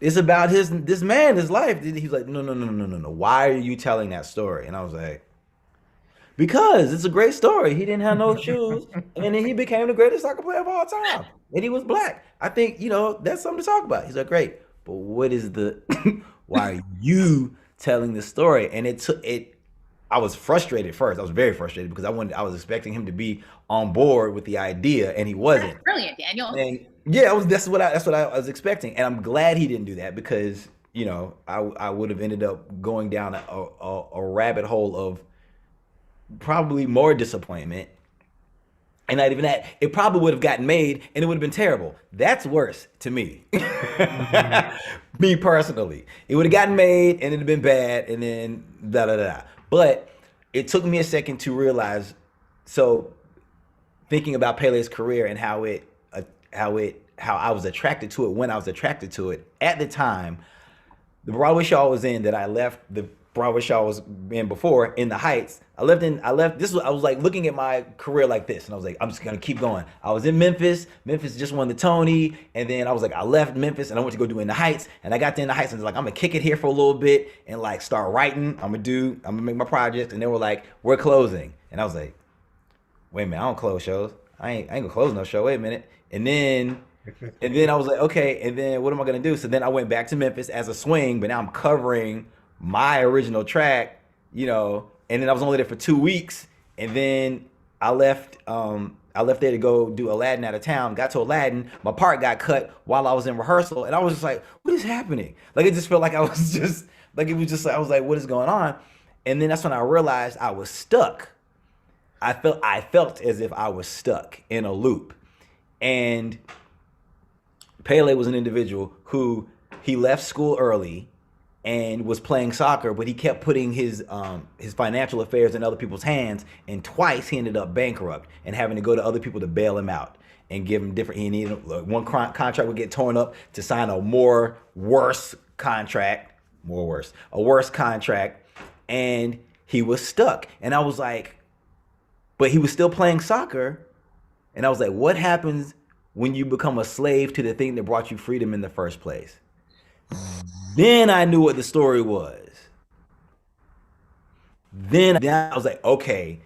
it's about this man, his life. He was like, no. Why are you telling that story? And I was like, because it's a great story. He didn't have no shoes, and then he became the greatest soccer player of all time. And he was black. I think, that's something to talk about. He's like, great. But what is why are you telling this story? And I was frustrated first. I was very frustrated because I was expecting him to be on board with the idea, and he wasn't. That's brilliant, Daniel. And yeah, that's what I was expecting, and I'm glad he didn't do that because I would have ended up going down a rabbit hole of probably more disappointment. And not even that, it probably would have gotten made and it would have been terrible. That's worse to me. Me personally. It would have gotten made and it'd have been bad and then da. But it took me a second to realize, so thinking about Pele's career and how I was attracted to it when I was attracted to it. At the time, the Broadway show I was in that I left the Broadway show I was in before, In the Heights, I was like looking at my career like this, and I was like, I'm just gonna keep going. I was in Memphis just won the Tony, and then I was like, I left Memphis and I went to go do In the Heights, and I got to In the Heights and I was like, I'm gonna kick it here for a little bit and like start writing. I'm gonna make my project, and they were like, we're closing, and I was like, wait a minute, I don't close shows. I ain't gonna close no show. Wait a minute, and then I was like, okay, and then what am I gonna do? So then I went back to Memphis as a swing, but now I'm covering my original track, and then I was only there for 2 weeks, and then I left there to go do Aladdin out of town. Got to Aladdin, my part got cut while I was in rehearsal, and I was just like, what is happening? Like, it just felt like I was just like, I was like, what is going on? And then that's when I realized I was stuck. I felt as if I was stuck in a loop. And Pele was an individual who, he left school early and was playing soccer, but he kept putting his financial affairs in other people's hands, and twice he ended up bankrupt and having to go to other people to bail him out and give him different. He needed one contract would get torn up to sign a worse contract, and he was stuck. And I was like, but he was still playing soccer, and I was like, what happens when you become a slave to the thing that brought you freedom in the first place? Then I knew what the story was. Then I was like, okay,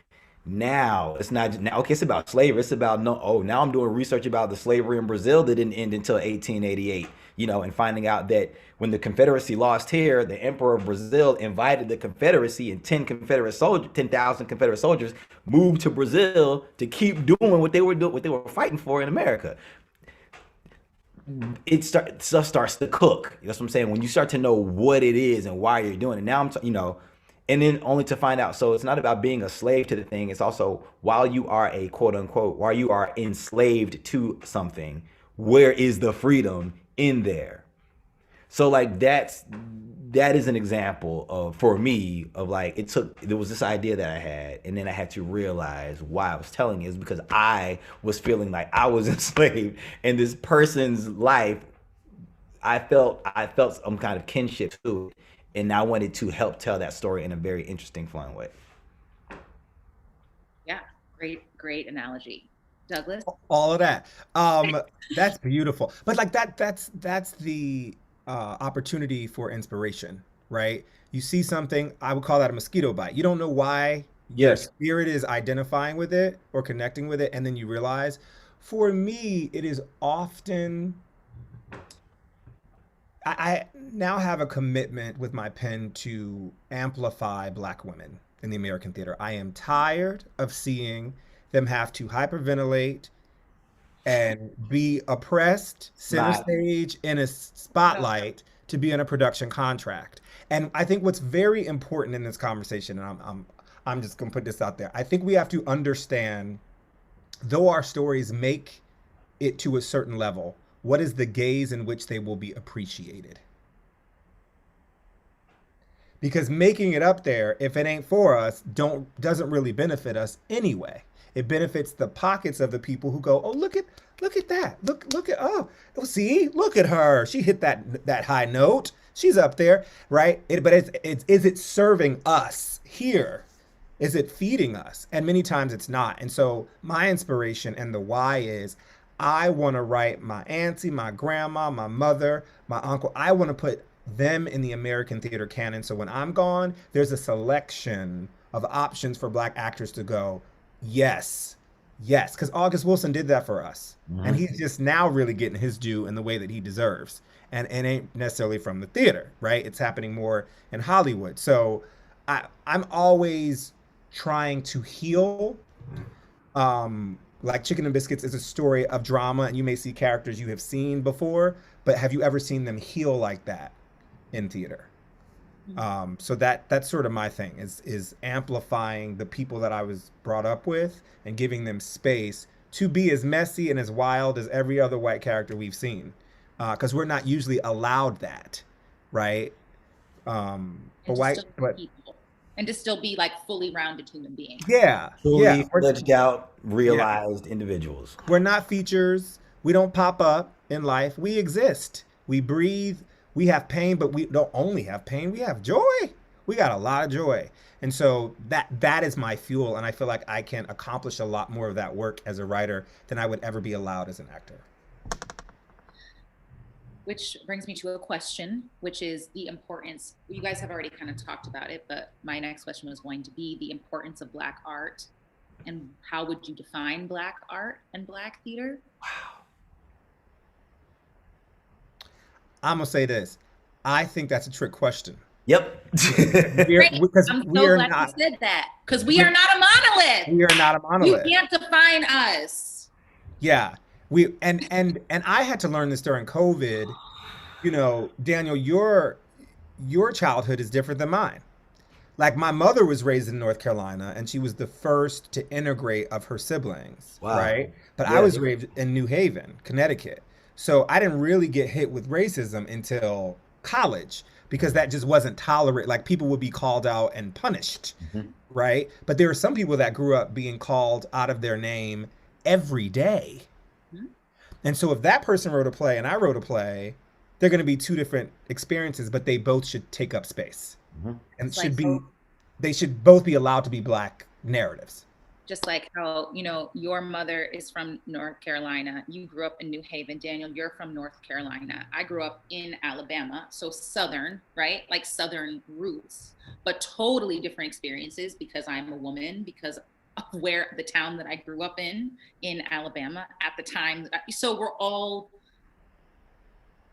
now it's not now. Okay, it's about slavery. It's about now I'm doing research about the slavery in Brazil that didn't end until 1888. And finding out that when the Confederacy lost here, the Emperor of Brazil invited the Confederacy, and 10,000 Confederate soldiers moved to Brazil to keep doing what they were fighting for in America. Stuff starts to cook. That's what I'm saying. When you start to know what it is and why you're doing it. Now and then only to find out. So it's not about being a slave to the thing. It's also while you are a quote unquote, while you are enslaved to something, where is the freedom in there? So like that is an example of, for me, of like, there was this idea that I had, and then I had to realize why I was telling it is because I was feeling like I was enslaved in this person's life. I felt some kind of kinship to it, and I wanted to help tell that story in a very interesting, fun way. Yeah, great analogy. Douglas? All of that. That's beautiful. But like that's the opportunity for inspiration, right? You see something, I would call that a mosquito bite. You don't know why your Yes. spirit is identifying with it or connecting with it, and then you realize, for me, it is often I now have a commitment with my pen to amplify Black women in the American theater. I am tired of seeing them have to hyperventilate and be oppressed center Right. stage in a spotlight to be in a production contract. And I think what's very important in this conversation, and I'm just gonna put this out there. I think we have to understand, though our stories make it to a certain level, what is the gaze in which they will be appreciated? Because making it up there, if it ain't for us, doesn't really benefit us anyway. It benefits the pockets of the people who go, oh, look at that. Look at, see, look at her. She hit that high note. She's up there, right? But is it serving us here? Is it feeding us? And many times it's not. And so my inspiration and the why is, I want to write my auntie, my grandma, my mother, my uncle. I want to put them in the American theater canon. So when I'm gone, there's a selection of options for Black actors to go, yes, yes. Because August Wilson did that for us. And he's just now really getting his due in the way that he deserves. And it ain't necessarily from the theater, right? It's happening more in Hollywood. So I'm always trying to heal. Like Chicken and Biscuits is a story of drama, and you may see characters you have seen before, but have you ever seen them heal like that in theater? So that's sort of my thing, is amplifying the people that I was brought up with and giving them space to be as messy and as wild as every other white character we've seen, because we're not usually allowed that, right? And to still be like fully rounded human beings. Yeah, Truly yeah. fleshed out, realized individuals. We're not features. We don't pop up in life. We exist. We breathe. We have pain, but we don't only have pain. We have joy. We got a lot of joy. And so that is my fuel. And I feel like I can accomplish a lot more of that work as a writer than I would ever be allowed as an actor. Which brings me to a question, which is the importance. You guys have already kind of talked about it, but my next question was going to be the importance of Black art, and how would you define Black art and Black theater? Wow. I'm gonna say this. I think that's a trick question. Yep. Because I'm so we are glad not. you said that, because we are not a monolith. We are not a monolith. You can't define us. Yeah. And I had to learn this during COVID. You know, Daniel, your childhood is different than mine. Like, my mother was raised in North Carolina, and she was the first to integrate of her siblings, Wow. right? But Yeah. I was raised in New Haven, Connecticut. So I didn't really get hit with racism until college, because that just wasn't tolerated. Like, people would be called out and punished, right? But there were some people that grew up being called out of their name every day. And so if that person wrote a play and I wrote a play, they're going to be two different experiences, but they both should take up space. And they should both be allowed to be Black narratives. Just like how, your mother is from North Carolina. You grew up in New Haven. Daniel, you're from North Carolina. I grew up in Alabama. So Southern, right? Like Southern roots, but totally different experiences, because I'm a woman, because of where the town that I grew up in Alabama at the time. So we're all,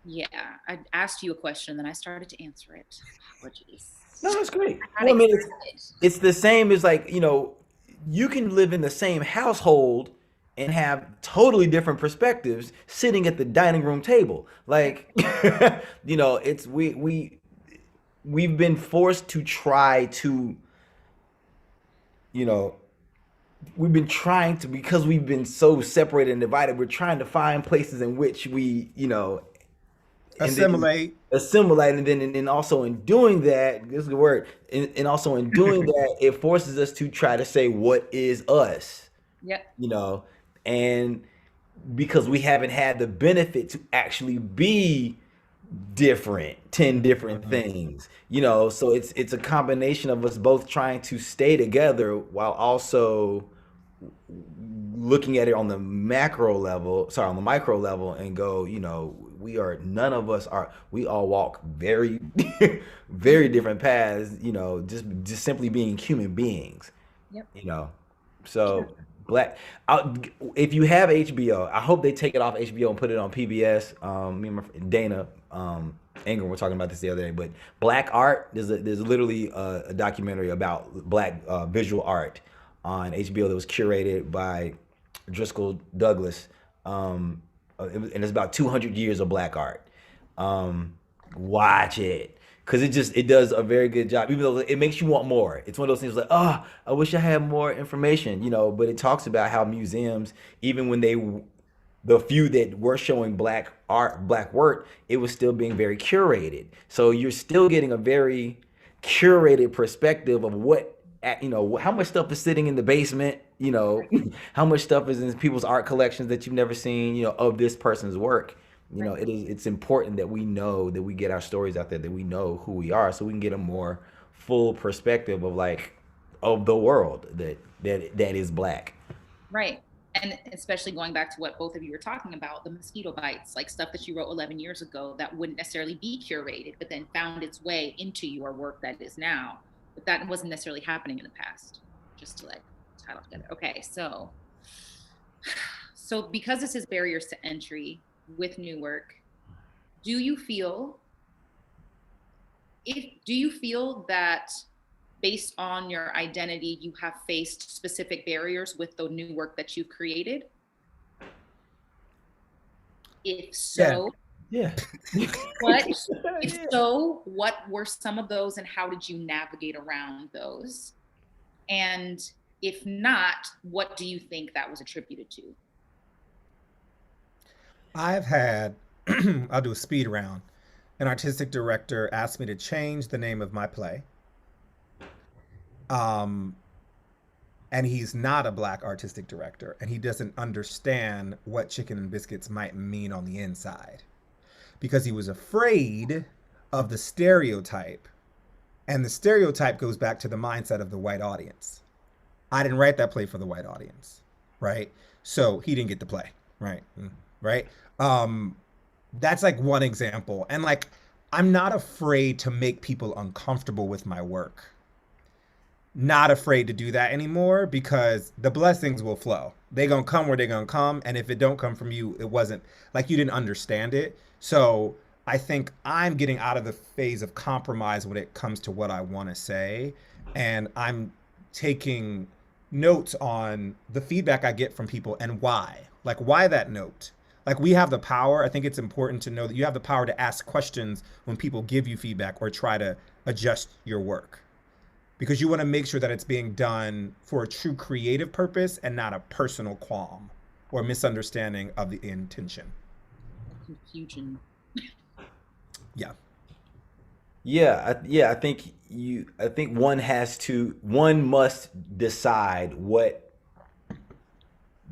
I asked you a question, then I started to answer it. Apologies. No, that's great. Well, I mean, it's the same as, like, you can live in the same household and have totally different perspectives sitting at the dining room table. Like, it's we've been forced to try to, we've been trying to, because we've been so separated and divided, we're trying to find places in which we, and then Assimilate. assimilate, and then also in doing that, this is the word, and also in doing that, it forces us to try to say what is us, Yep. And because we haven't had the benefit to actually be different, 10 different things, so it's a combination of us both trying to stay together while also looking at it on the on the micro level, and go, none of us are, we all walk very, very different paths, just simply being human beings. Yep. So Black, if you have HBO, I hope they take it off HBO and put it on PBS. Me and my friend Dana Ingram were talking about this the other day, but Black art, there's literally a documentary about Black visual art on HBO that was curated by Driscoll Douglas, and it's about 200 years of Black art. Watch it, because it does a very good job, even though it makes you want more. It's one of those things like, oh, I wish I had more information, but it talks about how museums, even when the few that were showing Black art, Black work, it was still being very curated. So you're still getting a very curated perspective of how much stuff is sitting in the basement, how much stuff is in people's art collections that you've never seen, of this person's work. It's important that we know, that we get our stories out there, that we know who we are, so we can get a more full perspective of the world that is Black. Right. And especially going back to what both of you were talking about, the mosquito bites, like stuff that you wrote 11 years ago that wouldn't necessarily be curated, but then found its way into your work that is now. But that wasn't necessarily happening in the past. Just to tie it all together. Okay, so because this is barriers to entry with new work, do you feel that based on your identity, you have faced specific barriers with the new work that you've created? If so, yeah. What were some of those, and how did you navigate around those? And if not, what do you think that was attributed to? I've had, I'll do a speed round. An artistic director asked me to change the name of my play. And he's not a Black artistic director, and he doesn't understand what Chicken and Biscuits might mean on the inside, because he was afraid of the stereotype. And the stereotype goes back to the mindset of the white audience. I didn't write that play for the white audience, right? So he didn't get to play, right? Right? That's like one example. And I'm not afraid to make people uncomfortable with my work. Not afraid to do that anymore, because the blessings will flow. They're going to come where they're going to come. And if it don't come from you, it wasn't like you didn't understand it. So I think I'm getting out of the phase of compromise when it comes to what I want to say. And I'm taking notes on the feedback I get from people and why. Why that note? We have the power. I think it's important to know that you have the power to ask questions when people give you feedback or try to adjust your work, because you want to make sure that it's being done for a true creative purpose and not a personal qualm or misunderstanding of the intention. Confusion. Yeah. I think one must decide what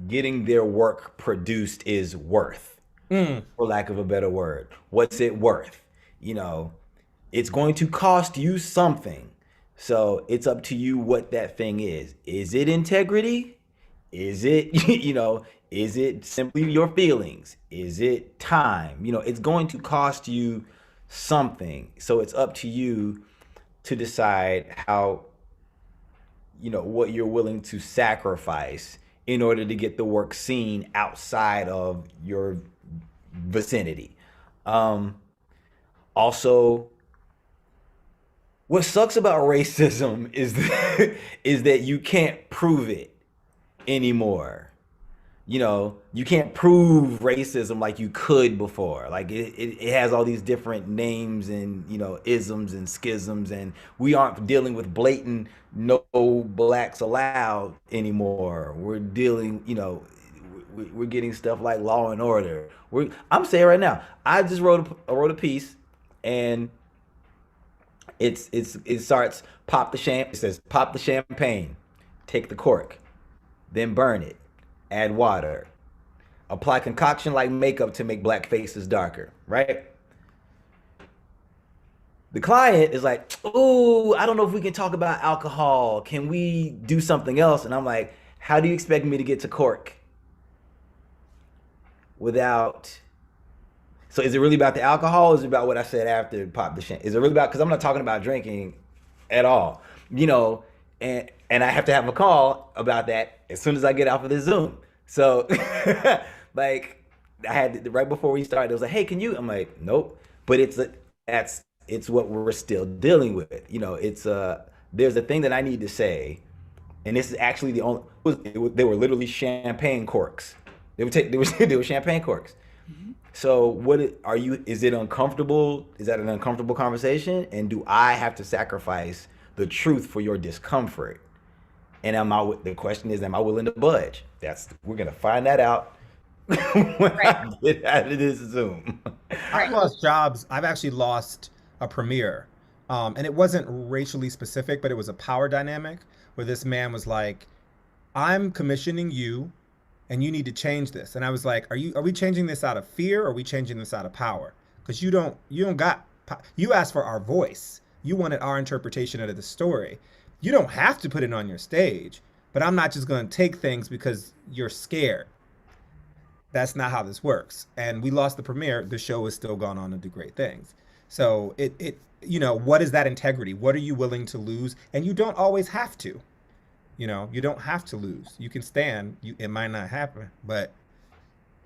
getting their work produced is worth, for lack of a better word. What's it worth? It's going to cost you something. So it's up to you what that thing is. Is it integrity? Is it, is it simply your feelings? Is it time? It's going to cost you something. So it's up to you to decide how, what you're willing to sacrifice in order to get the work seen outside of your vicinity. Also, what sucks about racism is that you can't prove it anymore. you know, you can't prove racism like you could before. Like it has all these different names and, you know, isms and schisms, and we aren't dealing with blatant no blacks allowed anymore. We're dealing, you know, we're getting stuff like Law and Order. I'm saying right now, I just wrote a piece, and it starts it says pop the champagne, take the cork, then burn it, add water, apply concoction like makeup to make black faces darker, right? The client is like, "Oh, I don't know if we can talk about alcohol. Can we do something else?" And I'm like, "How do you expect me to get to cork without?" So is it really about the alcohol? Or is it about what I said after pop the champagne? Is it really about, because I'm not talking about drinking at all, you know, and I have to have a call about that as soon as I get off of the Zoom. So like I had right before we started, it was like, "Hey, can you?" I'm like, "Nope." But it's what we're still dealing with. You know, there's a thing that I need to say, and this is actually the only. They were literally champagne corks. They were champagne corks. So are you? Is it uncomfortable? Is that an uncomfortable conversation? And do I have to sacrifice the truth for your discomfort? And the question is, am I willing to budge? We're gonna find that out when I get out of this Zoom. I've lost jobs. I've actually lost a premiere. And it wasn't racially specific, but it was a power dynamic where this man was like, "I'm commissioning you and you need to change this." And I was like, are we changing this out of fear, or are we changing this out of power? Because you asked for our voice. You wanted our interpretation of the story. You don't have to put it on your stage, but I'm not just going to take things because you're scared. That's not how this works. And we lost the premiere. The show is still gone on to do great things. So you know, what is that integrity? What are you willing to lose? And you don't always have to. You know, you don't have to lose. You can stand. It might not happen, but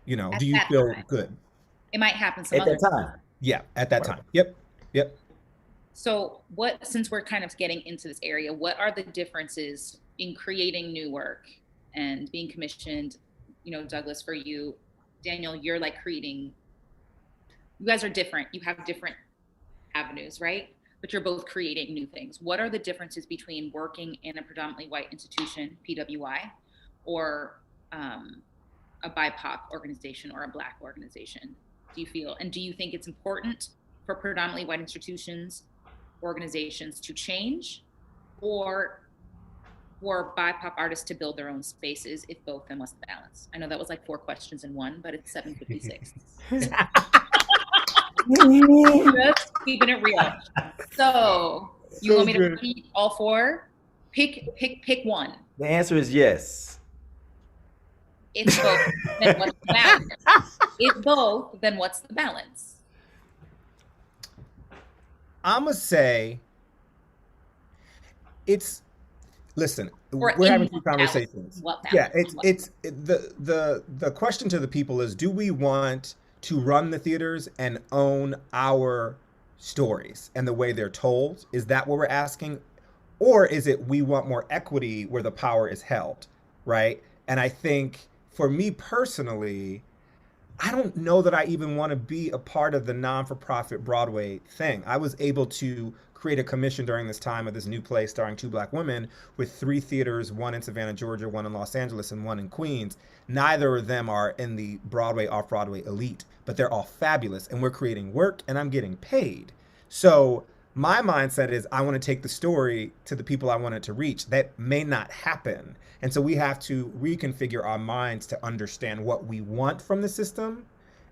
you know, At do you that feel time. good? It might happen some At other that time. Yeah, at that time. Yep. So since we're kind of getting into this area, what are the differences in creating new work and being commissioned? You know, Douglas, for you, Daniel, you're like you guys are different. You have different avenues, right? But you're both creating new things. What are the differences between working in a predominantly white institution, PWI, or a BIPOC organization or a Black organization? Do you feel, and do you think it's important for predominantly white organizations to change, or for BIPOC artists to build their own spaces if both of them must balance? I know that was like 4 questions in one, but it's 7:56. Just keeping it real. So you want me to repeat all 4? Pick one. The answer is yes. If both, then what's the balance? If both, then what's the balance? I'm gonna say listen, Or we're having in two what balance? conversations. What Yeah, balance? the question to the people is, do we want to run the theaters and own our stories and the way they're told? Is that what we're asking? Or is it we want more equity where the power is held, right? And I think for me personally, I don't know that I even want to be a part of the non-for-profit Broadway thing. I was able to create a commission during this time of this new play starring 2 Black women with 3 theaters, one in Savannah, Georgia, one in Los Angeles, and one in Queens. Neither of them are in the Broadway, off-Broadway elite, but they're all fabulous, and we're creating work, and I'm getting paid. So my mindset is I want to take the story to the people I want it to reach. That may not happen. And so we have to reconfigure our minds to understand what we want from the system.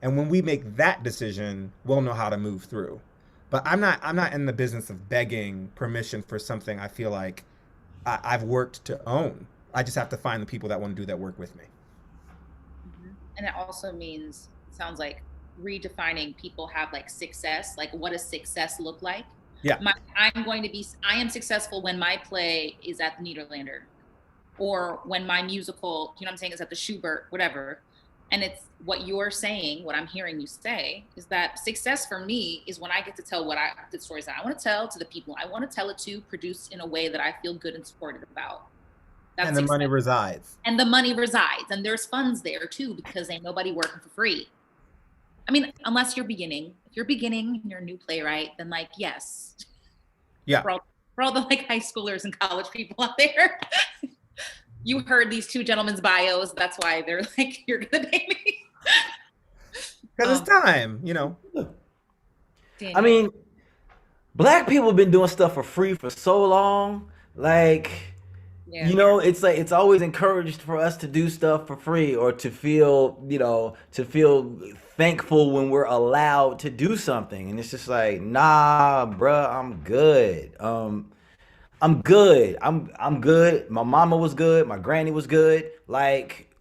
And when we make that decision, we'll know how to move through. But I'm not in the business of begging permission for something I feel like I've worked to own. I just have to find the people that want to do that work with me. And it also means, sounds like, redefining people have like success. Like, what does success look like? Yeah. I am successful when my play is at the Nederlander, or when my musical, you know what I'm saying, is at the Schubert, whatever. And it's what you're saying, what I'm hearing you say, is that success for me is when I get to tell the stories that I want to tell to the people I want to tell it to, produced in a way that I feel good and supported about. That's And the money exciting. resides. And the money resides, and there's funds there too, because ain't nobody working for free. I mean, unless you're beginning. If you're beginning and you're a new playwright, then like, yes. Yeah. For all the like high schoolers and college people out there, you heard these two gentlemen's bios. That's why they're like, you're gonna pay me. Because it's time, you know. Daniel. I mean, Black people have been doing stuff for free for so long. Like, Yeah. you know, it's like it's always encouraged for us to do stuff for free or to feel, you know, to feel thankful when we're allowed to do something. And it's just like, nah, bruh, I'm good. I'm good. I'm good. My mama was good. My granny was good. Like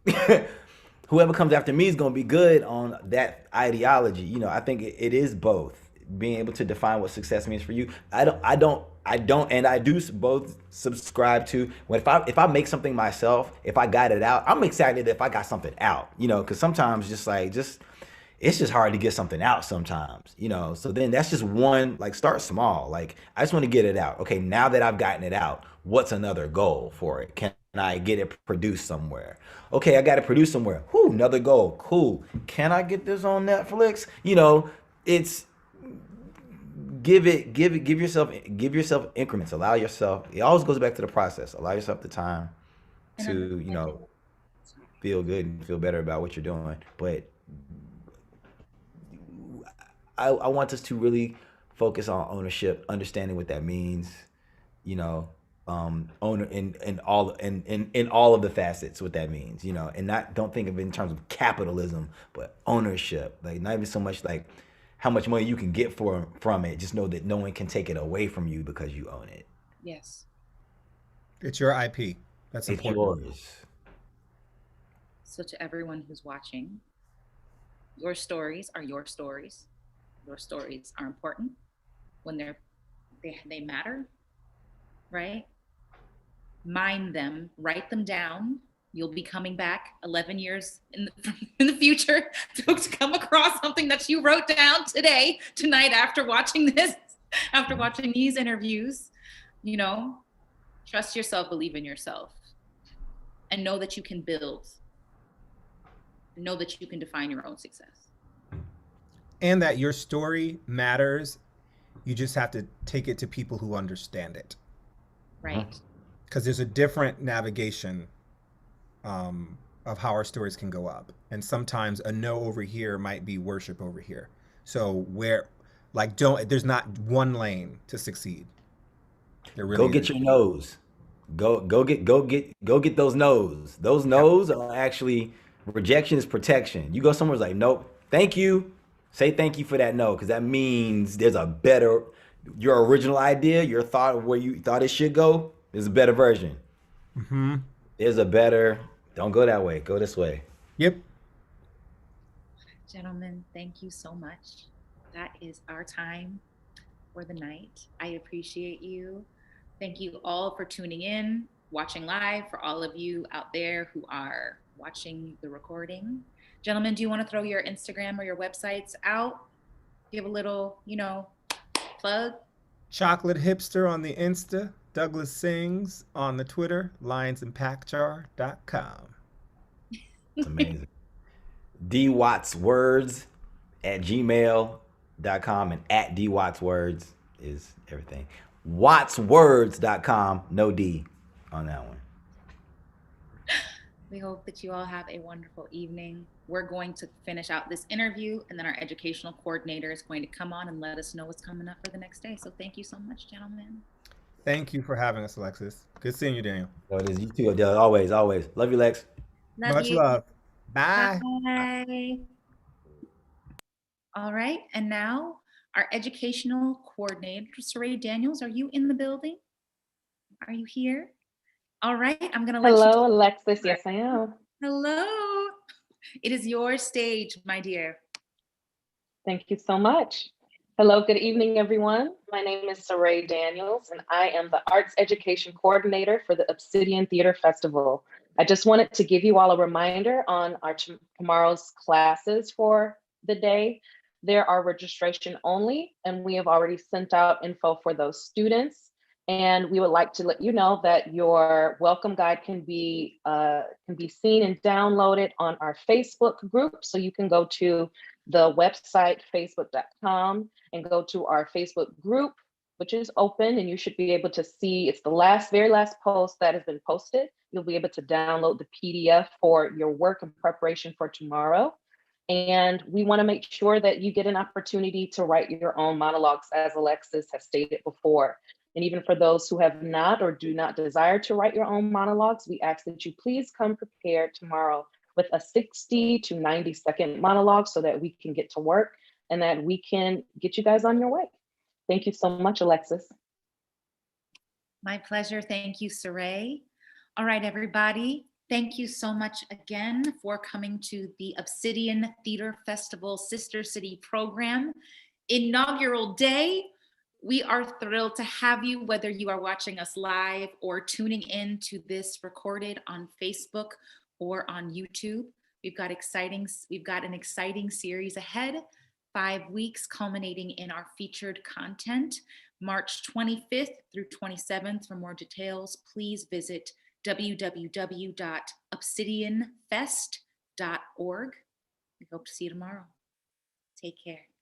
whoever comes after me is gonna be good on that ideology. You know, I think it is both. Being able to define what success means for you. I don't, and I do both subscribe to when if I make something myself, if I got it out, I'm excited if I got something out. You know, because sometimes it's just hard to get something out sometimes, you know. So then that's just one, like, start small. Like, I just want to get it out. Okay, now that I've gotten it out, what's another goal for it? Can I get it produced somewhere? Okay, I got it produced somewhere. Whoo, another goal. Cool. Can I get this on Netflix? You know, it's give yourself increments. Allow yourself. It always goes back to the process. Allow yourself the time to, you know, feel good and feel better about what you're doing. But I want us to really focus on ownership, understanding what that means, you know, owner in all of the facets, what that means, you know, and don't think of it in terms of capitalism, but ownership. Like, not even so much like how much money you can get from it. Just know that no one can take it away from you because you own it. Yes. It's your IP. That's It's important. yours. So to everyone who's watching, your stories are your stories. Your stories are important when they matter, right? Mind them, write them down. You'll be coming back 11 years in the future to come across something that you wrote down tonight after watching this, after watching these interviews. You know, trust yourself, believe in yourself, and know that you can build. Know that you can define your own success. And that your story matters. You just have to take it to people who understand it. Right. Because there's a different navigation of how our stories can go up. And sometimes a no over here might be worship over here. So there's not one lane to succeed. Really go get your nose. Go get those no's. Those no's are actually, rejection is protection. You go somewhere, it's like, nope, thank you. Say thank you for that no, because that means there's a better, your original idea, your thought of where you thought it should go, there's a better version. Mm-hmm. There's a better, don't go that way, go this way. Yep. Gentlemen, thank you so much. That is our time for the night. I appreciate you. Thank you all for tuning in, watching live, for all of you out there who are watching the recording. Gentlemen, do you want to throw your Instagram or your websites out? Give a little, plug. Chocolate Hipster on the Insta, Douglas Sings on the Twitter, lionsandpackjar.com. It's amazing. dwattswords@gmail.com and @dwattswords is everything. wattswords.com, no D on that one. We hope that you all have a wonderful evening. We're going to finish out this interview, and then our educational coordinator is going to come on and let us know what's coming up for the next day. So thank you so much, gentlemen. Thank you for having us, Alexis. Good seeing you, Daniel. Oh, it is you too, Adele. Always. Love you, Lex. Much love. Bye. Bye. All right, and now our educational coordinator, Saray Daniels, are you in the building? Are you here? All right, I'm gonna let you. Hello, Alexis. Yes, I am. Hello. It is your stage, my dear. Thank you so much. Hello, good evening, everyone. My name is Saray Daniels, and I am the Arts Education Coordinator for the Obsidian Theater Festival. I just wanted to give you all a reminder on our tomorrow's classes for the day. There are registration only, and we have already sent out info for those students. And we would like to let you know that your welcome guide can be seen and downloaded on our Facebook group. So you can go to the website, facebook.com, and go to our Facebook group, which is open, and you should be able to see, it's the very last post that has been posted. You'll be able to download the PDF for your work and preparation for tomorrow. And we want to make sure that you get an opportunity to write your own monologues, as Alexis has stated before. And even for those who have not or do not desire to write your own monologues, we ask that you please come prepared tomorrow with a 60 to 90-second monologue so that we can get to work and that we can get you guys on your way. Thank you so much, Alexis. My pleasure. Thank you, Saray. All right, everybody. Thank you so much again for coming to the Obsidian Theater Festival Sister City program inaugural day. We are thrilled to have you, whether you are watching us live or tuning in to this recorded on Facebook or on YouTube. We've got an exciting series ahead, 5 weeks culminating in our featured content. March 25th through 27th. For more details, please visit www.obsidianfest.org. We hope to see you tomorrow. Take care.